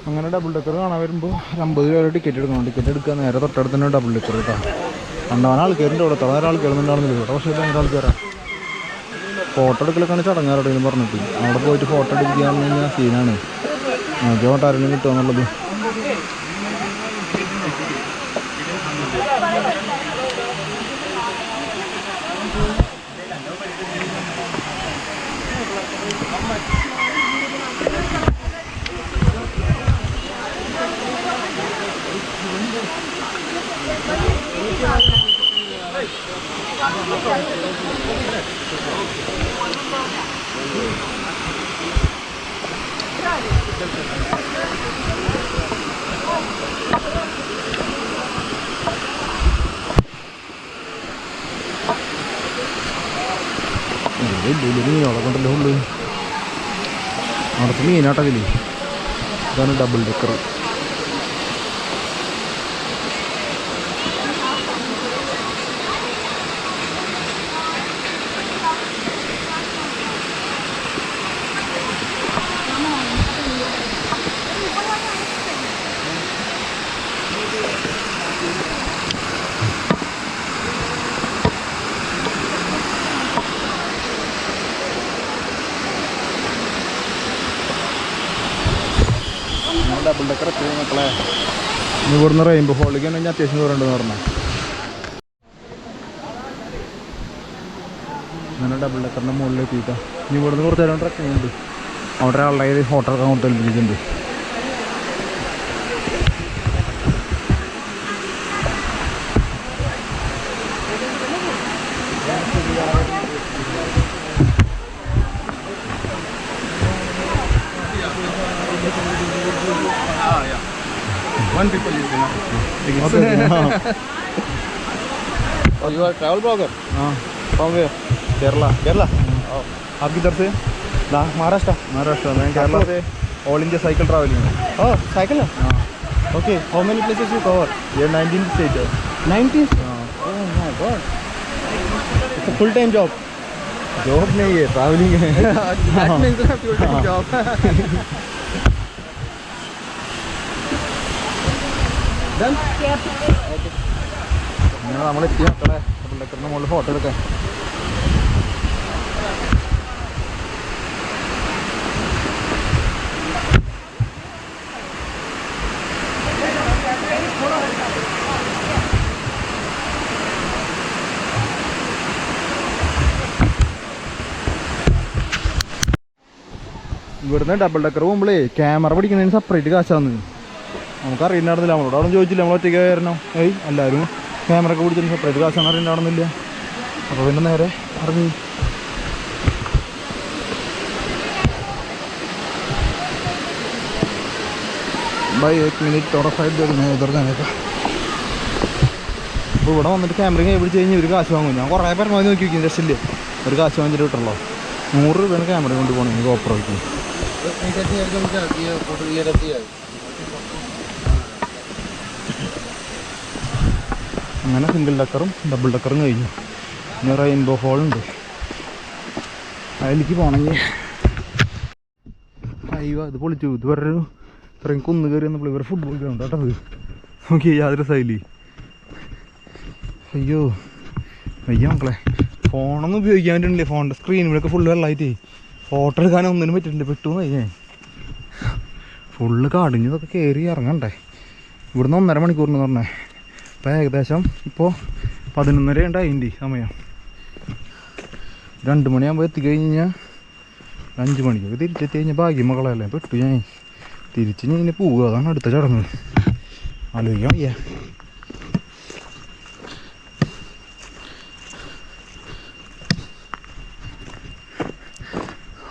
അങ്ങനെ ഡബിൾ ഡെക്കർ കാണാൻ വരുമ്പോൾ 50 രൂപ ടിക്കറ്റ് എടുക്കണം. ടിക്കറ്റ് എടുക്കുക നേരെ തൊട്ടടുത്ത് തന്നെ ഡബിൾ ഡെക്കർ കേട്ടോ. ഉണ്ടാവാൻ ആൾക്കാരുണ്ട് ഇവിടെ, തള ആൾക്കാരൊന്നുണ്ടാവുന്നില്ല ഇവിടെ. പക്ഷേ ഭയങ്കര ആൾക്കാരാണ്. ഫോട്ടോ എടുക്കലൊക്കെയാണ് ചടങ്ങാറോടെന്ന് പറഞ്ഞിട്ട് അവിടെ പോയിട്ട് ഫോട്ടോ എടുക്കുക എന്ന് കഴിഞ്ഞാൽ സീനാണ്. നോക്കി ഫോട്ടോ ആരെങ്കിലും കിട്ടുക എന്നുള്ളത്. മീനോടെ കൊണ്ടല്ലേ ഉള്ളു. അവിടുത്തെ മീനാട്ടതില്ലേ. ഇതാണ് ഡബിൾ ഡെക്കർ. ഡബിൾ ഡെക്കർ എത്തിയത് മക്കളെ. ഇവിടുന്ന് റെയിൻബോ ഫോളിലേക്ക് തന്നെ അത്യാവശ്യം ദൂരമുണ്ടെന്ന് പറഞ്ഞാൽ. അങ്ങനെ ഡബിൾ ഡെക്കറിൻ്റെ മുകളിൽ എത്തിയിട്ടാണ്. ഇനി ഇവിടുന്ന് കുറച്ച് നേരം ട്രക്കിംഗ് ഉണ്ട്. അവിടെ ആളുടെ ഹോട്ടലൊക്കെ അങ്ങോട്ട് ഏൽപ്പിച്ചിട്ടുണ്ട്. One people is enough. Oh, you are travel blogger? From where? Kerala. Kerala? आप किधर से? Maharashtra. महाराष्ट्र. मैं केरला से ऑल इंडिया साइकिल ट्रैवलिंग है. Oh, cycle? हाँ. Okay. How many places you cover? ये 19 स्टेट है. 19? हाँ. Oh my God. It's a full-time job. Job नहीं है, ट्रैवलिंग है. That means a full-time job. Done? അങ്ങനെ നമ്മളെത്തിയ മക്കളെ ഡബിൾ ഡെക്കറിൻ്റെ മുകളിൽ ഫോട്ടോ എടുക്കാൻ. ഇവിടുന്ന് ഡബിൾ ഡെക്കർ പോകുമ്പോഴേ ക്യാമറ പിടിക്കുന്നതിന് സെപ്പറേറ്റ് കാശാന്ന് നമുക്കറിയുന്നുണ്ടായിരുന്നില്ല. നമ്മളോട് അവിടെ ചോദിച്ചില്ല, നമ്മൾ ഒറ്റയ്ക്ക് കയറണം. എല്ലാവരും ക്യാമറ ഒക്കെ പിടിച്ചതിന് സെപ്പറേറ്റ് കാശാണ് അറിയുന്നുണ്ടാവുന്നില്ല. അപ്പോൾ പിന്നെ നേരെ ഇറങ്ങി. भाई 1 मिनट थोड़ा साइड दे मैं उधर जाने का. അപ്പോൾ ഇവിടെ വന്നിട്ട് ക്യാമറ കൈ പിടിച്ച് കഴിഞ്ഞാൽ ഒരു കാശ് വാങ്ങും. ഞാൻ കുറേ പരമാവധി നോക്കി വയ്ക്കും. രക്ഷയില്ലേ, ഒരു കാശ് വാങ്ങിച്ചിട്ട് കിട്ടുള്ളൂ. 100 രൂപയാണ് ക്യാമറ കൊണ്ട് പോകണമെങ്കിൽ ഗോപ്രോ വയ്ക്കും. അങ്ങനെ സിംഗിൾ ഡെക്കറും ഡബിൾ ഡെക്കറും കഴിഞ്ഞു. ഇനി റെയിൻബോ ഫോളുണ്ട്, അതിലേക്ക് പോകണമെങ്കിൽ. അയ്യോ ഇത് പൊളിച്ചു. ഇത് വേറൊരു ഇത്രയും കുന്ന് കയറി വന്നപ്പോൾ ഇവർ ഫുട്ബോൾ ഗ്രൗണ്ട് കേട്ടോ. അത് നോക്കി യാതൊരു സൈലി. അയ്യോ അയ്യോ മക്കളെ, ഫോണൊന്നും ഉപയോഗിക്കാൻ പറ്റുന്നില്ലേ. ഫോണിൻ്റെ സ്ക്രീനിലൊക്കെ ഫുള്ള് വെള്ളമായിട്ടേ ഫോട്ടോ എടുക്കാനൊന്നും ഒന്നിനും പറ്റുന്നില്ല. പെട്ടെന്ന് കഴിഞ്ഞേ ഫുള്ള് കാടിഞ്ഞതൊക്കെ കയറി ഇറങ്ങണ്ടേ. ഇവിടുന്ന് 1.5 മണിക്കൂറിന് പറഞ്ഞേ. അപ്പോൾ ഏകദേശം ഇപ്പോൾ 11:30 ഉണ്ടായിൻ്റെ സമയം. 2 മണിയാകുമ്പോൾ എത്തിക്കഴിഞ്ഞാൽ 5 മണിക്കൊക്കെ തിരിച്ചെത്തി കഴിഞ്ഞാൽ ഭാഗ്യം മക്കളല്ലേ. പെട്ടു ഞാൻ. തിരിച്ച് ഇങ്ങനെ പോവുക, അതാണ് അടുത്ത ചടങ്ങ്. ആലോചിക്കാൻ വയ്യ.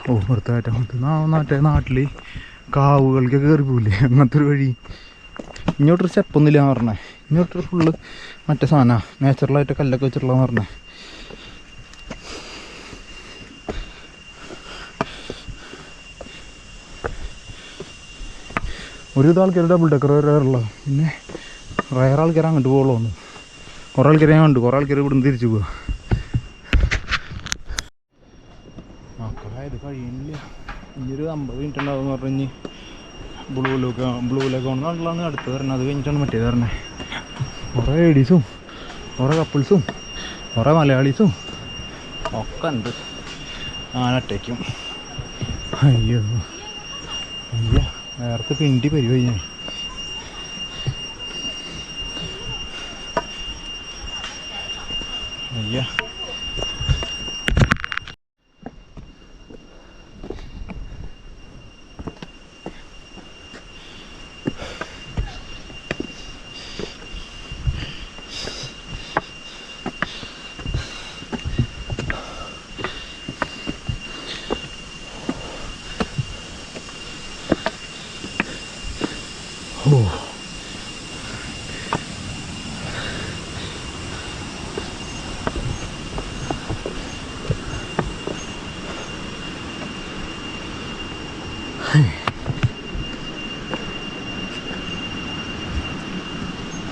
ഓ അടുത്ത നാട്ടിൽ കാവുകൾക്ക് കയറി പോവില്ലേ, അങ്ങനത്തെ ഒരു വഴി. ഇങ്ങോട്ടൊരു സ്റ്റെപ്പൊന്നുമില്ല എന്ന് പറഞ്ഞേ. ഇങ്ങോട്ടൊരു ഫുള്ള് മറ്റേ സാധനമാണ്, നാച്ചുറലായിട്ട് കല്ലൊക്കെ വെച്ചിട്ടുള്ളതെന്ന് പറഞ്ഞേ. ഒരുവിധ ആൾക്കാർ ഡബിൾ ഡെക്കർ വരാറുള്ളത്. പിന്നെ വേറെ ആൾക്കാർ അങ്ങോട്ട് പോകുള്ളൂ. കുറേ ആൾക്കാരെ ഞാൻ കണ്ടു. കുറേ ആൾക്കാർ ഇവിടുന്ന് തിരിച്ചു പോവുക. മക്കളായത് കഴിയുന്നില്ല. ഇനിയൊരു 50 മിനിറ്റ് ഉണ്ടാവും എന്ന് പറഞ്ഞ് ബ്ലൂ ലഗോൺ എന്നുള്ളതാണ് അടുത്ത് വരണത്. അത് കഴിഞ്ഞിട്ടാണ് മറ്റേത് വരണേ. കുറേ ലേഡീസും കുറേ കപ്പിൾസും കുറേ മലയാളീസും ഒക്കെ ഉണ്ട്. ഞാനൊറ്റയ്ക്കും. അയ്യോ അയ്യ നേരത്തെ പിണ്ടി പരിപാടി ഞാൻ. അയ്യ ഓ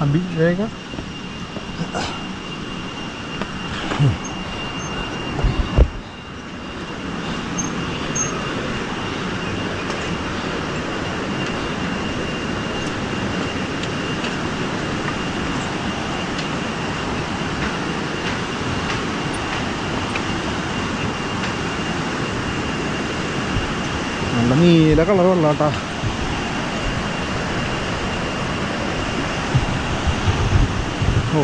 अभी जाएगा. നല്ല നീല കളർ വെള്ളാട്ടാ. ഓ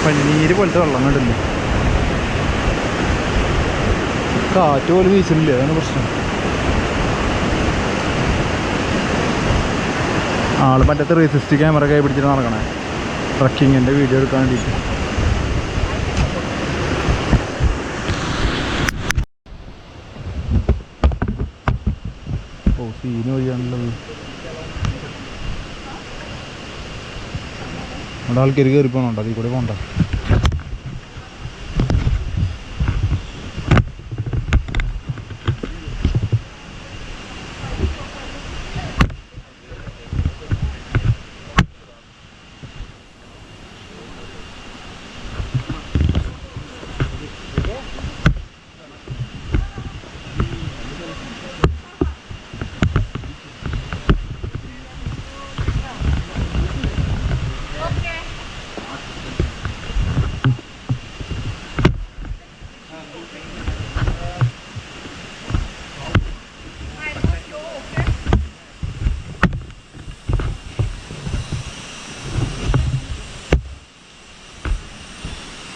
പന്നീര് പോലത്തെ വെള്ളം കണ്ടില്ല. കാറ്റ് പോലും വീശില്ല, അതാണ് പ്രശ്നം. ആള് മറ്റേ 360 ക്യാമറ കൈ പിടിച്ചിട്ട് നടക്കണേ ട്രക്കിങ്ങിൻ്റെ വീഡിയോ എടുക്കാൻ വേണ്ടിയിട്ട്. ഓ സീന് വഴിയാണുള്ളത്. അവിടെ ആൾക്കാർ കയറി പോകണുണ്ടോ? അതിൽ കൂടെ പോകണ്ട.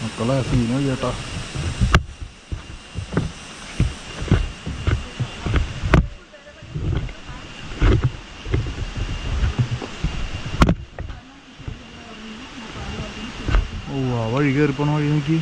മക്കളെ സീനോ ചേട്ടാ. ഓ ആ വഴി കയറി പോണ വഴി നോക്കി.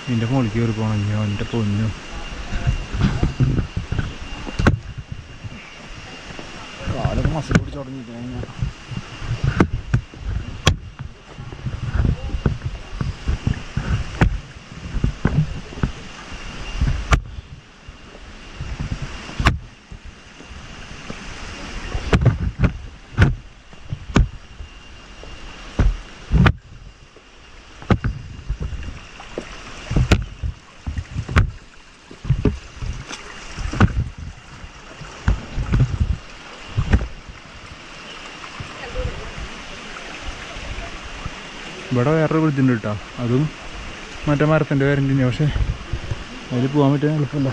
ഇതിൻ്റെ മുകളിൽ കയറി പോകണം. ഞാൻ എൻ്റെ പൊന്നു കാലൊക്കെ മസിൽ പിടിച്ച് തുടങ്ങിയിരിക്കണം. ഇവിടെ വേറൊരു ബ്രിഡ്ജുണ്ട് കേട്ടോ, അതും മറ്റേ മരത്തിൻ്റെ പേരൻ്റെ തന്നെയാണ്. പക്ഷേ അതിൽ പോകാൻ പറ്റാൻ എളുപ്പമില്ല.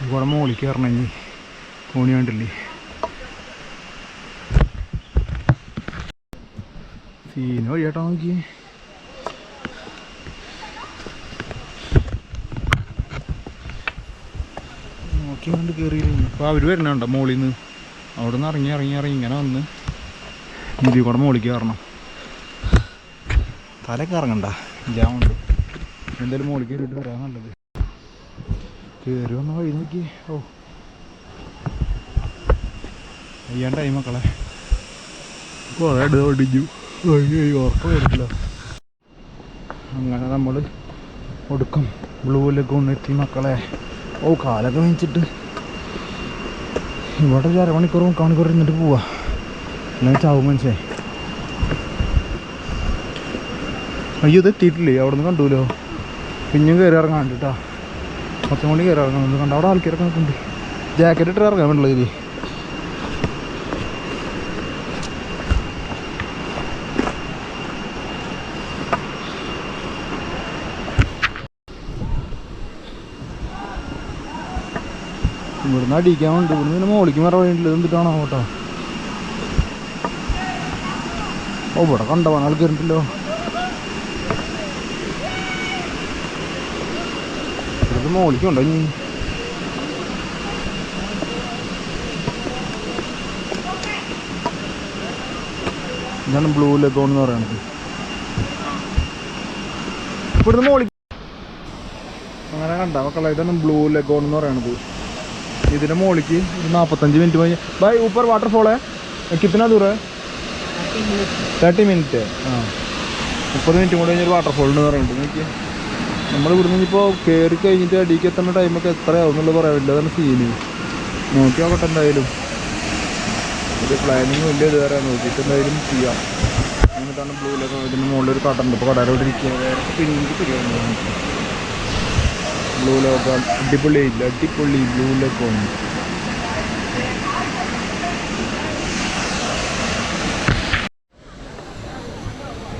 ഇവിടെ മോളിൽ കയറണമെങ്കിൽ കോണി കണ്ടില്ലേ, സീന വഴിയാട്ടോ നോക്കി. നോക്കി കണ്ട് കയറിയിരുന്നു. അപ്പോൾ അവർ വരുന്നുണ്ടോ മോളിൽ നിന്ന്, അവിടെ നിന്ന് ഇറങ്ങി ഇറങ്ങി ഇറങ്ങി ഇങ്ങനെ വന്ന് ഇതിൽ കൂടെ മോളിൽ കയറണം. തലയൊക്കെ ഇറങ്ങണ്ട, ജാമുണ്ട്. എന്തായാലും മോളിൽ കയറിയിട്ട് വരാൻ നല്ലത്. കയറി വന്ന വഴി നോക്കി. ഓ അയ്യാൻ ടൈം മക്കളെ, കുറേ ഓടിച്ചു. ഉറക്കം വരില്ല. അങ്ങനെ നമ്മൾ ഒടുക്കം ബ്ലൂ ലഗൂൺ എത്തി മക്കളെ. ഓ കാലൊക്കെ വെച്ചിട്ട് ഇവിടെ ഒരു അരമണിക്കൂർ 3 മണിക്കൂർ ഇരുന്നിട്ട് പോവാ, അല്ലെങ്കിൽ ചാവും മനസ്സേ. അയ്യോ ഇത് എത്തിയിട്ടില്ലേ, അവിടെ നിന്ന് കണ്ടുല്ലോ. പിന്നെയും കയറി ഇറങ്ങാണ്ട് കേട്ടോ, കുറച്ചും കൂടി കയറി ഇറങ്ങുന്നത് കണ്ട. അവിടെ ആൾക്കാരൊക്കെ നോക്കുന്നുണ്ട്. ജാക്കറ്റ് ഇട്ട് ഇറങ്ങാൻ വേണ്ടിയുള്ള ഇതിൽ. ഇവിടുന്ന് അടിക്കാനുണ്ട്, ഇവിടുന്ന് പിന്നെ മോളിക്ക് മറ വഴിയുണ്ടല്ലോ. എന്തിട്ടാണോ കേട്ടോ. ഓ ഇവിടെ കണ്ടവാൻ ആൾക്കാരുണ്ടല്ലോ. ഇവിടുത്തെ മോളിക്കുണ്ടോ ഇനി? ഇതാണ് ബ്ലൂ ലഗൂൺ എന്ന് പറയുന്നത്. ഇവിടുന്ന് മോളിക്ക് അങ്ങനെ കണ്ട മക്കളെ, ഇതാണ് ബ്ലൂ ലഗൂൺ എന്ന് പറയുന്നത്. ഇതിൻ്റെ മോളിക്ക് 45 മിനിറ്റ് പോയി. ബൈ ഊപ്പർ വാട്ടർഫോൾ കിतना दूर है? 30 മിനിറ്റ്. ആ 30 മിനിറ്റ് കൂടെ കഴിഞ്ഞൊരു വാട്ടർഫോൾ എന്ന് പറയുന്നുണ്ട്. നോക്കി നമ്മൾ ഇവിടുന്ന് ഇപ്പോൾ കയറി കഴിഞ്ഞിട്ട് അടിക്ക് എത്തുന്ന ടൈമൊക്കെ എത്രയാവും എന്നുള്ളത് പറയാൻ പറ്റില്ല. അതാണ് സീന്. നോക്കി നോക്കട്ടെ എന്തായാലും. ഒരു പ്ലാനിങ് വലിയ ഇത് വരാൻ നോക്കിയിട്ട് എന്തായാലും ചെയ്യാം. എന്നിട്ടാണ് ബ്ലൂ ലഗൂൺ. ഇതിൻ്റെ മുകളിൽ ഒരു കട ഉണ്ട്. ഇപ്പോൾ കടയിലോട്ട് ഇരിക്കുക. വേറെ പിന്നെ ശരിയാവുന്നു. ബ്ലൂ ലഗൂൺ അടിപൊളി ഇല്ല, അടിപൊളി ബ്ലൂ ലഗൂൺ.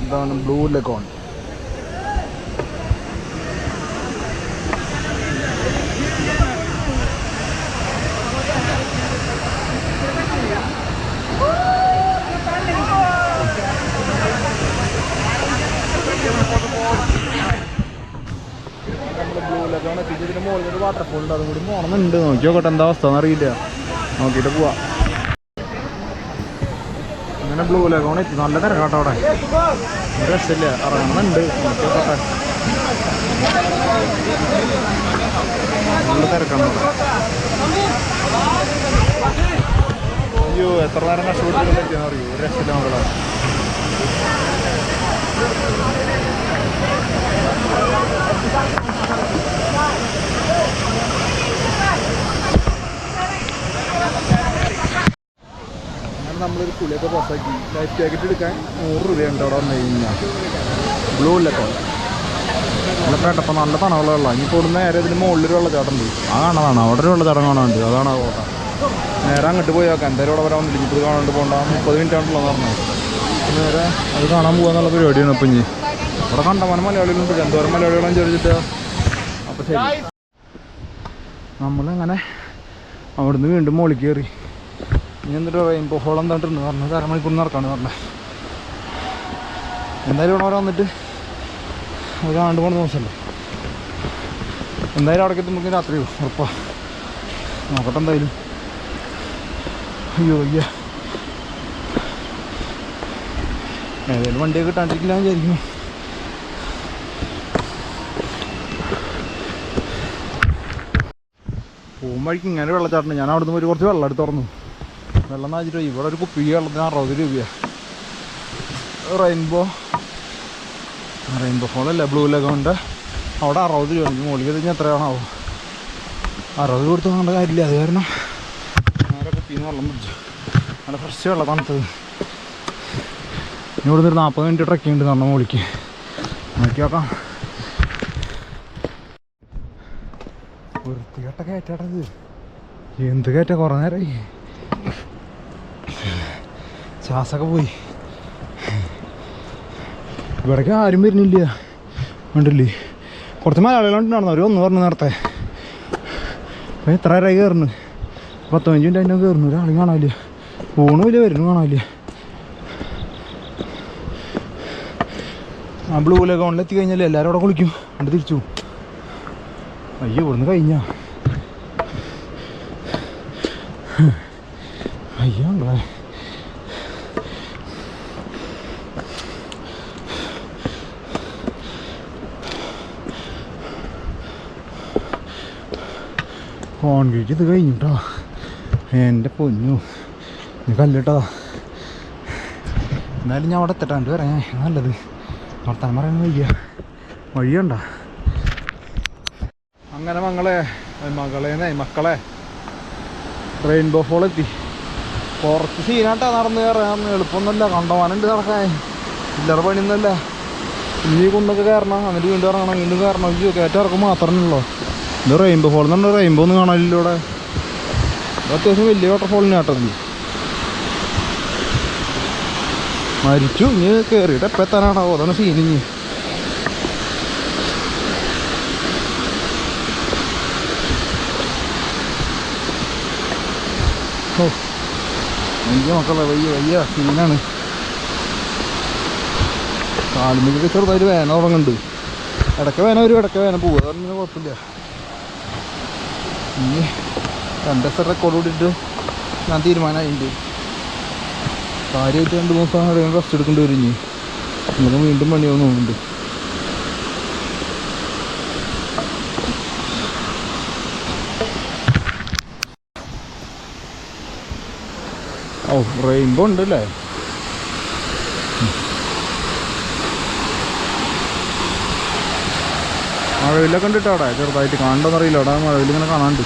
ഇതാണ് ബ്ലൂ ലഗൂൺ. ബ്ലൂ ലഗൂൺ എത്തിച്ച് ഇതിൻ്റെ മുകളിൽ ഒരു വാട്ടർഫോൾ ഉണ്ട്, അതും കൂടി പോകണമെന്നുണ്ട്. നോക്കി നോക്കട്ടെ എന്താ അവസ്ഥ എന്നറിയില്ല, നോക്കിയിട്ട് പോവാം. അങ്ങനെ ബ്ലൂ ലഗൂൺ എത്തി. നല്ല തിരക്കാട്ടോ അവിടെ, ഒരു രസമില്ല. ഇറങ്ങുന്നുണ്ട്, നോക്കി നോക്കട്ടെ. നല്ല തിരക്കാണ് അവിടെ. അയ്യോ എത്ര നേരം കഷ്ടപ്പെട്ട് എത്തിയാന്ന് അറിയോ, ഒരു രസമില്ല മക്കളെ. അങ്ങനെ നമ്മളൊരു കുളിയൊക്കെ പുറത്താക്കി. ലൈഫ് ജാക്കറ്റ് എടുക്കാൻ 100 രൂപയുണ്ട് അവിടെ വന്നു കഴിഞ്ഞാൽ. ബ്ലൂ ലഗൂൺ നല്ല കേട്ടപ്പോൾ നല്ല തണവുള്ള വെള്ളം. ഇനിയിപ്പോൾ ഇവിടെ നേരെ ഇതിന് മുകളിലൊരു വെള്ളച്ചാട്ടമുണ്ട്, ആ കാണാതാണ്. അവിടെ ഒരു വെള്ളച്ചാട്ടം കാണാനുണ്ട്, അതാണ് ആ കോട്ട. നേരെ അങ്ങോട്ട് പോയി നോക്കാം. എന്തായാലും അവിടെ വരാൻ വന്നില്ല, ഇപ്പോൾ കാണാണ്ട് പോകണ്ട. 30 മിനിറ്റ് ആണല്ലോ പറഞ്ഞത്. നേരെ അത് കാണാൻ പോകാന്നുള്ള പരിപാടിയാണ്. അപ്പം ഇനി അവിടെ കണ്ടമാനം മലയാളികളുണ്ട്. എന്തോരം മലയാളികളാണ് ചോദിച്ചിട്ട്. അപ്പോൾ ശരി, നമ്മളങ്ങനെ അവിടുന്ന് വീണ്ടും മോളിൽ കയറി. ഇനി എന്നിട്ട് റെയിൻബോ ഫോൾ എന്തായിട്ടുണ്ട് പറഞ്ഞത്, 1/2 മണിക്കൂർ നടക്കാണ് പറഞ്ഞത്. എന്തായാലും ഇവിടെ വരെ വന്നിട്ട് അത് കാണാണ്ട് പോകുന്ന ദിവസമല്ലേ. എന്തായാലും അവിടേക്ക് എത്തുമ്പോൾ രാത്രി ഉറപ്പാ. നോക്കട്ടെ എന്തായാലും. അയ്യോ അയ്യ, ഏതായാലും വണ്ടിയൊക്കെ കിട്ടാണ്ടിരിക്കില്ല വിചാരിക്കുന്നു. പോകുമ്പോഴേക്കും ഇങ്ങനെ വെള്ളച്ചാട്ടം. ഞാൻ അവിടെ നിന്ന് കുറച്ച് വെള്ളം എടുത്ത് തുറന്നു. വെള്ളം എന്ന് ഇവിടെ ഒരു കുപ്പിക്ക് വെള്ളത്തിന് 60 രൂപയാണ്. റെയിൻബോ ഫോളല്ല, ബ്ലൂ ലഗോണിൻ്റെ അവിടെ 60 രൂപ. എനിക്ക് മുകളിൽ കഴിഞ്ഞാൽ എത്രയാണാവോ? 60 കൊടുത്ത് വേണ്ട കാര്യമില്ല. അത് കാരണം നേരെ കുപ്പിയിൽ നിന്ന് വെള്ളം പിടിച്ചു. നല്ല ഫ്രഷ് വെള്ളം തണുത്തത്. ഇനി ഇവിടെ നിന്ന് 40 മിനിറ്റ് ട്രക്കിംഗ് ഉണ്ട് നമ്മുടെ മുകളിലേക്ക്. നോക്കി നോക്കാം. വൃത്തികെട്ട കയറ്റാട്ടത്. എന്ത് കയറ്റാ? കുറേ നേരമായി ശ്വാസമൊക്കെ പോയി. ഇവിടേക്ക് ആരും വരുന്നില്ല. ഉണ്ടല്ലേ കുറച്ച് മലയാളികളുണ്ടായിരുന്നു. അവർ ഒന്ന് പറഞ്ഞു നേരത്തെ. അപ്പം എത്ര നേരമായി കയറുന്നു? 15 മിനിറ്റ് അതിൻ്റെ കയറുന്നു. ഒരാളും കാണാനില്ല. ഊണുമില്ല, വരുന്നു കാണാനില്ല. ആ ബ്ലൂ ലഗോണിലെത്തി കഴിഞ്ഞാൽ എല്ലാവരും അവിടെ കുളിക്കും. അവിടെ തിരിച്ചു. അയ്യോ ഇവിടുന്ന് കഴിഞ്ഞാ. അയ്യോ ഉണ്ടേ. കോൺക്രീറ്റ് ഇത് കഴിഞ്ഞിട്ടോ. എൻ്റെ പൊന്നു ഇത് കല്ലിട്ടോ. എന്നാലും ഞാൻ അവിടെ എത്തട്ടാണ്ട് വരാൻ നല്ലത്. വർത്താൻ പറയാൻ വഴിയുണ്ട. അങ്ങനെ മക്കളെ റെയിൻബോ ഫോൾ എത്തി. കുറച്ച് സീനായിട്ടാണ് നടന്ന് കയറാൻ. എളുപ്പമൊന്നുമല്ല. കണ്ടമാനുണ്ട് നടക്കാൻ. ചില്ലറ പണിയൊന്നുമല്ല. ഇനി കുന്നൊക്കെ കയറണം, എന്നിട്ട് വീണ്ടും ഇറങ്ങണം, വീണ്ടും കയറണം. അയ്യോ കയറ്റിറക്കം മാത്രമേ ഉള്ളൂ. ഇത് റെയിൻബോ ഫോൾ എന്നുണ്ട്. റെയിൻബോ ഒന്നും കാണാനില്ല ഇവിടെ. അത്യാവശ്യം വലിയ വാട്ടർഫോളിന് കേട്ടത്. മരിച്ചു. ഇനി കയറിയിട്ട് എപ്പോൾ എത്താനാണോ? അതാണ് സീനിങ്. ഓ എനിക്ക് മക്കളെ വയ്യ സീനാണ്. കാലുമിലൊക്കെ ചെറുതായിട്ട് വേന തുടങ്ങുന്നുണ്ട്. ഇടയ്ക്ക് വേന വരും, ഇടയ്ക്ക് വേന പോവുക. അതൊന്നും കുഴപ്പമില്ല. ഇനി 2 ദിവസം റെക്കോർഡ് കൂടിയിട്ട് ഞാൻ തീരുമാനമായിട്ടുണ്ട്. കാര്യമായിട്ട് 2 ദിവസം എവിടെയും റെസ്റ്റ് എടുക്കേണ്ടി വരും. ഇങ്ങനെ വീണ്ടും പണിയാവും തോന്നുന്നുണ്ട്. ഓ റെയിൻബോ ഉണ്ടല്ലേ. മഴവില്ലൊക്കെ ഉണ്ട് കേട്ടോ അവിടെ. ചെറുതായിട്ട് കാണണ്ടോന്നറിയില്ല. അവിടെ മഴവില്ലിങ്ങനെ കാണാണ്ട്.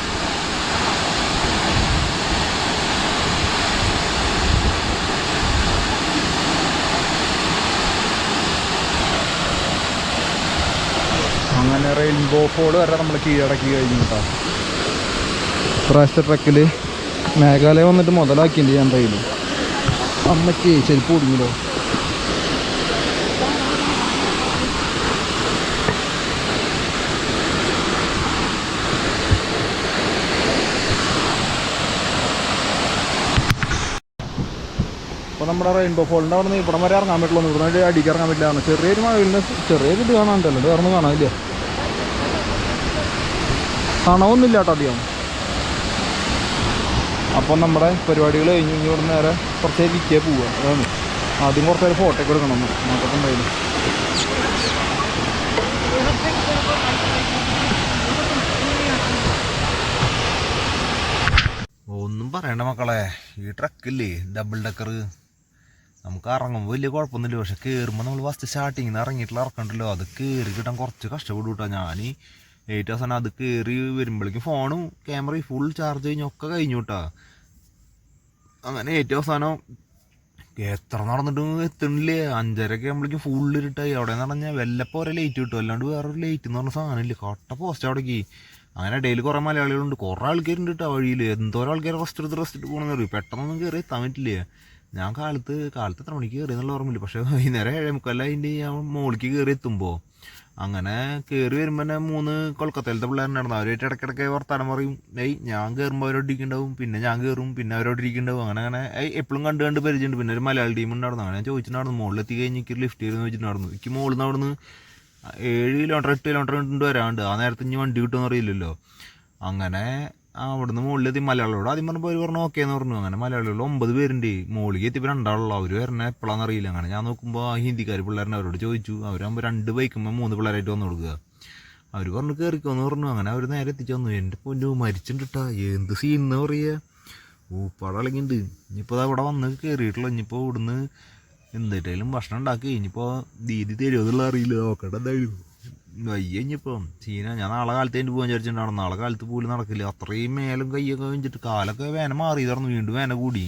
അങ്ങനെ റെയിൻബോ ഫോൾ വരെ നമ്മൾ കീഴടക്കി കഴിഞ്ഞു കേട്ടോ. ഇപ്രാവശ്യത്തെ ട്രക്കിൽ മേഘാലയ വന്നിട്ട് മുതലാക്കിയിട്ടുണ്ട് ഞാൻ. റെയിൽ അമ്മയ്ക്ക് ചെരുപ്പ് കുടുങ്ങില്ലോ. അപ്പോൾ നമ്മുടെ റെയിൻബോ ഫോളിൻ്റെ അവിടെ നിന്ന് ഇവിടം വരെ ഇറങ്ങാൻ പറ്റുള്ളൂ. ഇവിടെ അടിക്ക് ഇറങ്ങാൻ പറ്റില്ല. ചെറിയൊരു മഴവിലിന് ചെറിയൊരു ഇത് കാണാനുണ്ടല്ലോ. ഇത് ഇറങ്ങും കാണാനില്ല. തണവൊന്നുമില്ല കേട്ടോ അധികം. അപ്പം നമ്മുടെ പരിപാടികൾ കഴിഞ്ഞ് ഇനി ഇവിടെ നേരെ കുറച്ച് വിൽക്കേ പോവുക. അതാണ് ആദ്യം കുറച്ച് നേരം ഫോട്ടോ ഒക്കെ എടുക്കണം. നോക്കട്ടെ എന്തായാലും. ഒന്നും പറയണ്ട മക്കളെ. ഈ ട്രക്കില്ലേ ഡബിൾ ഡക്കർ നമുക്ക് ഇറങ്ങുമ്പോൾ വലിയ കുഴപ്പമൊന്നുമില്ല. പക്ഷെ കയറുമ്പോൾ നമ്മൾ ഫസ്റ്റ് സ്റ്റാർട്ടിങ്ങിൽ നിന്ന് ഇറങ്ങിയിട്ടുള്ള ഇറക്കണ്ടല്ലോ, അത് കയറി കിട്ടാൻ കുറച്ച് കഷ്ടപ്പെടും കേട്ടോ. ഞാൻ ഏറ്റവും അവസാനം അത് കയറി വരുമ്പോഴേക്കും ഫോണും ക്യാമറയും ഫുൾ ചാർജ് കഴിഞ്ഞൊക്കെ കഴിഞ്ഞു കേട്ടോ. അങ്ങനെ ഏറ്റവും അവസാനം എത്ര നടന്നിട്ടും എത്തണില്ലേ. 5:30 ആകുമ്പോഴേക്കും ഫുൾ ഇരുട്ടായി. അവിടെ എന്ന് പറഞ്ഞാൽ വല്ലപ്പോൾ ഒരേ ലൈറ്റ് കിട്ടും. അല്ലാണ്ട് വേറൊരു ലൈറ്റ് എന്ന് പറഞ്ഞ സാധനമില്ല. കട്ട പോസ്റ്റ് അവിടേക്ക്. അങ്ങനെ ഡെയിലി കുറേ മലയാളികളുണ്ട്, കുറേ ആൾക്കാരുണ്ട് കേട്ടോ വഴിയിൽ. എന്തോരം ആൾക്കാർ റെസ്റ്റ് എടുത്ത് പോകണമെന്ന് അറിയും. പെട്ടെന്നൊന്നും കയറി എത്താൻ പറ്റില്ലേ. ഞാൻ കാലത്ത് എത്ര മണിക്ക് കയറി എന്നുള്ള ഓർമ്മയില്ല. പക്ഷേ വൈകുന്നേരം 7:45 അതിൻ്റെ ഞാൻ മുകളിലേക്ക് കയറി എത്തുമ്പോൾ അങ്ങനെ കയറി വരുമ്പോൾ തന്നെ 3 കൊൽക്കത്തയിലത്തെ പിള്ളേരുണ്ടായിരുന്നു. അവരായിട്ട് ഇടയ്ക്കിടയ്ക്ക് വർത്താനം പറയും. ഞാൻ കയറുമ്പോൾ അവരോടിരിക്കുന്നുണ്ടാവും, പിന്നെ ഞാൻ കയറും, പിന്നെ അവരോടിരിക്കുന്നുണ്ടാവും. അങ്ങനെ എപ്പോഴും കണ്ട് പരിചയമുണ്ട്. പിന്നെ ഒരു മലയാളി ടീം ഉണ്ടായിരുന്നു. അങ്ങനെ ഞാൻ ചോദിച്ചിട്ടുണ്ടായിരുന്നു മുകളിലെത്തി കഴിഞ്ഞ് എനിക്ക് ലിഫ്റ്റ് ചെയ്തെന്ന് ചോദിച്ചിട്ടുണ്ടായിരുന്നു. എനിക്ക് മുകളിൽ നിന്ന് അവിടുന്ന് 7 കിലോമീറ്റർ 8 കിലോമീറ്റർ കൊണ്ട് വരാണ്ട്. ആ നേരത്തെ ഇനി വണ്ടി കിട്ടുമെന്ന് അറിയില്ലല്ലോ. അങ്ങനെ അവിടുന്ന് മുകളിലെത്തി മലയാളികളോട് ആദ്യം പറഞ്ഞപ്പോൾ അവർ പറഞ്ഞു ഓക്കെ എന്ന് പറഞ്ഞു. അങ്ങനെ മലയാളികൾ 9 പേരുണ്ട്. മുകളിലേക്ക് എത്തിയപ്പോൾ 2 ആളുള്ളൂ. അവർ വരണേ എപ്പോഴാണെന്ന് അറിയില്ല. അങ്ങനെ ഞാൻ നോക്കുമ്പോൾ ഹിന്ദിക്കാർ പിള്ളേരെ അവരോട് ചോദിച്ചു. അവരാകുമ്പോൾ 2 ബൈക്കുമ്പോൾ 3 പിള്ളേരായിട്ട് വന്നു കൊടുക്കുക. അവർ പറഞ്ഞു കയറിക്കോന്ന് പറഞ്ഞു. അങ്ങനെ അവർ നേരെ എത്തിച്ചു തന്നു. എൻ്റെ പൊന്നു മരിച്ചിട്ടാ എന്ത് സീൻ എന്ന് പറയുക, ഊപ്പാട് ഇളങ്ങിണ്ട്. ഇനിയിപ്പോൾ അവിടെ വന്ന് കയറിയിട്ടുള്ളൂ. ഇനിയിപ്പോൾ ഇവിടുന്ന് എന്തായിട്ടായാലും ഭക്ഷണം ഉണ്ടാക്കി ഇനിയിപ്പോൾ ദീദി തരുമെന്നുള്ള അറിയില്ല, നോക്കട്ടെ എന്തായാലും. വയ്യ ഇനിയിപ്പോൾ സീന. ഞാൻ നാളെ കാലത്ത് അതിൻ്റെ പോകാൻ വിചാരിച്ചിട്ടുണ്ടാവും. നാളെ കാലത്ത് പോലും നടക്കില്ല. അത്രയും മേലും കയ്യൊക്കെ വെച്ചിട്ട് കാലൊക്കെ വേന മാറി തറന്നു, വീണ്ടും വേന കൂടി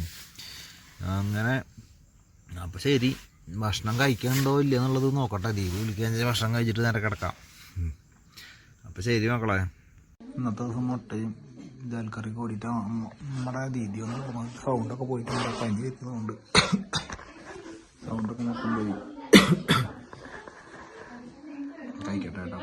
അങ്ങനെ. അപ്പോൾ ശരി, ഭക്ഷണം കഴിക്കാനുണ്ടോ ഇല്ല എന്നുള്ളത് നോക്കട്ടെ. ദീപ് വിളിക്കാൻ ഭക്ഷണം കഴിച്ചിട്ട് നേരെ കിടക്കാം. അപ്പോൾ ശരി മക്കളെ. ഇന്നത്തെ ദിവസം മുട്ടയും ജാൽക്കറി കൂടിയിട്ടാണ് നമ്മുടെ ദീദി ഒന്ന് സൗണ്ടൊക്കെ പോയിട്ടുണ്ട്. പനി വരുന്നതുകൊണ്ട് സൗണ്ടൊക്കെ നോക്കാൻ പോയി കഴിക്കട്ടെ കേട്ടോ.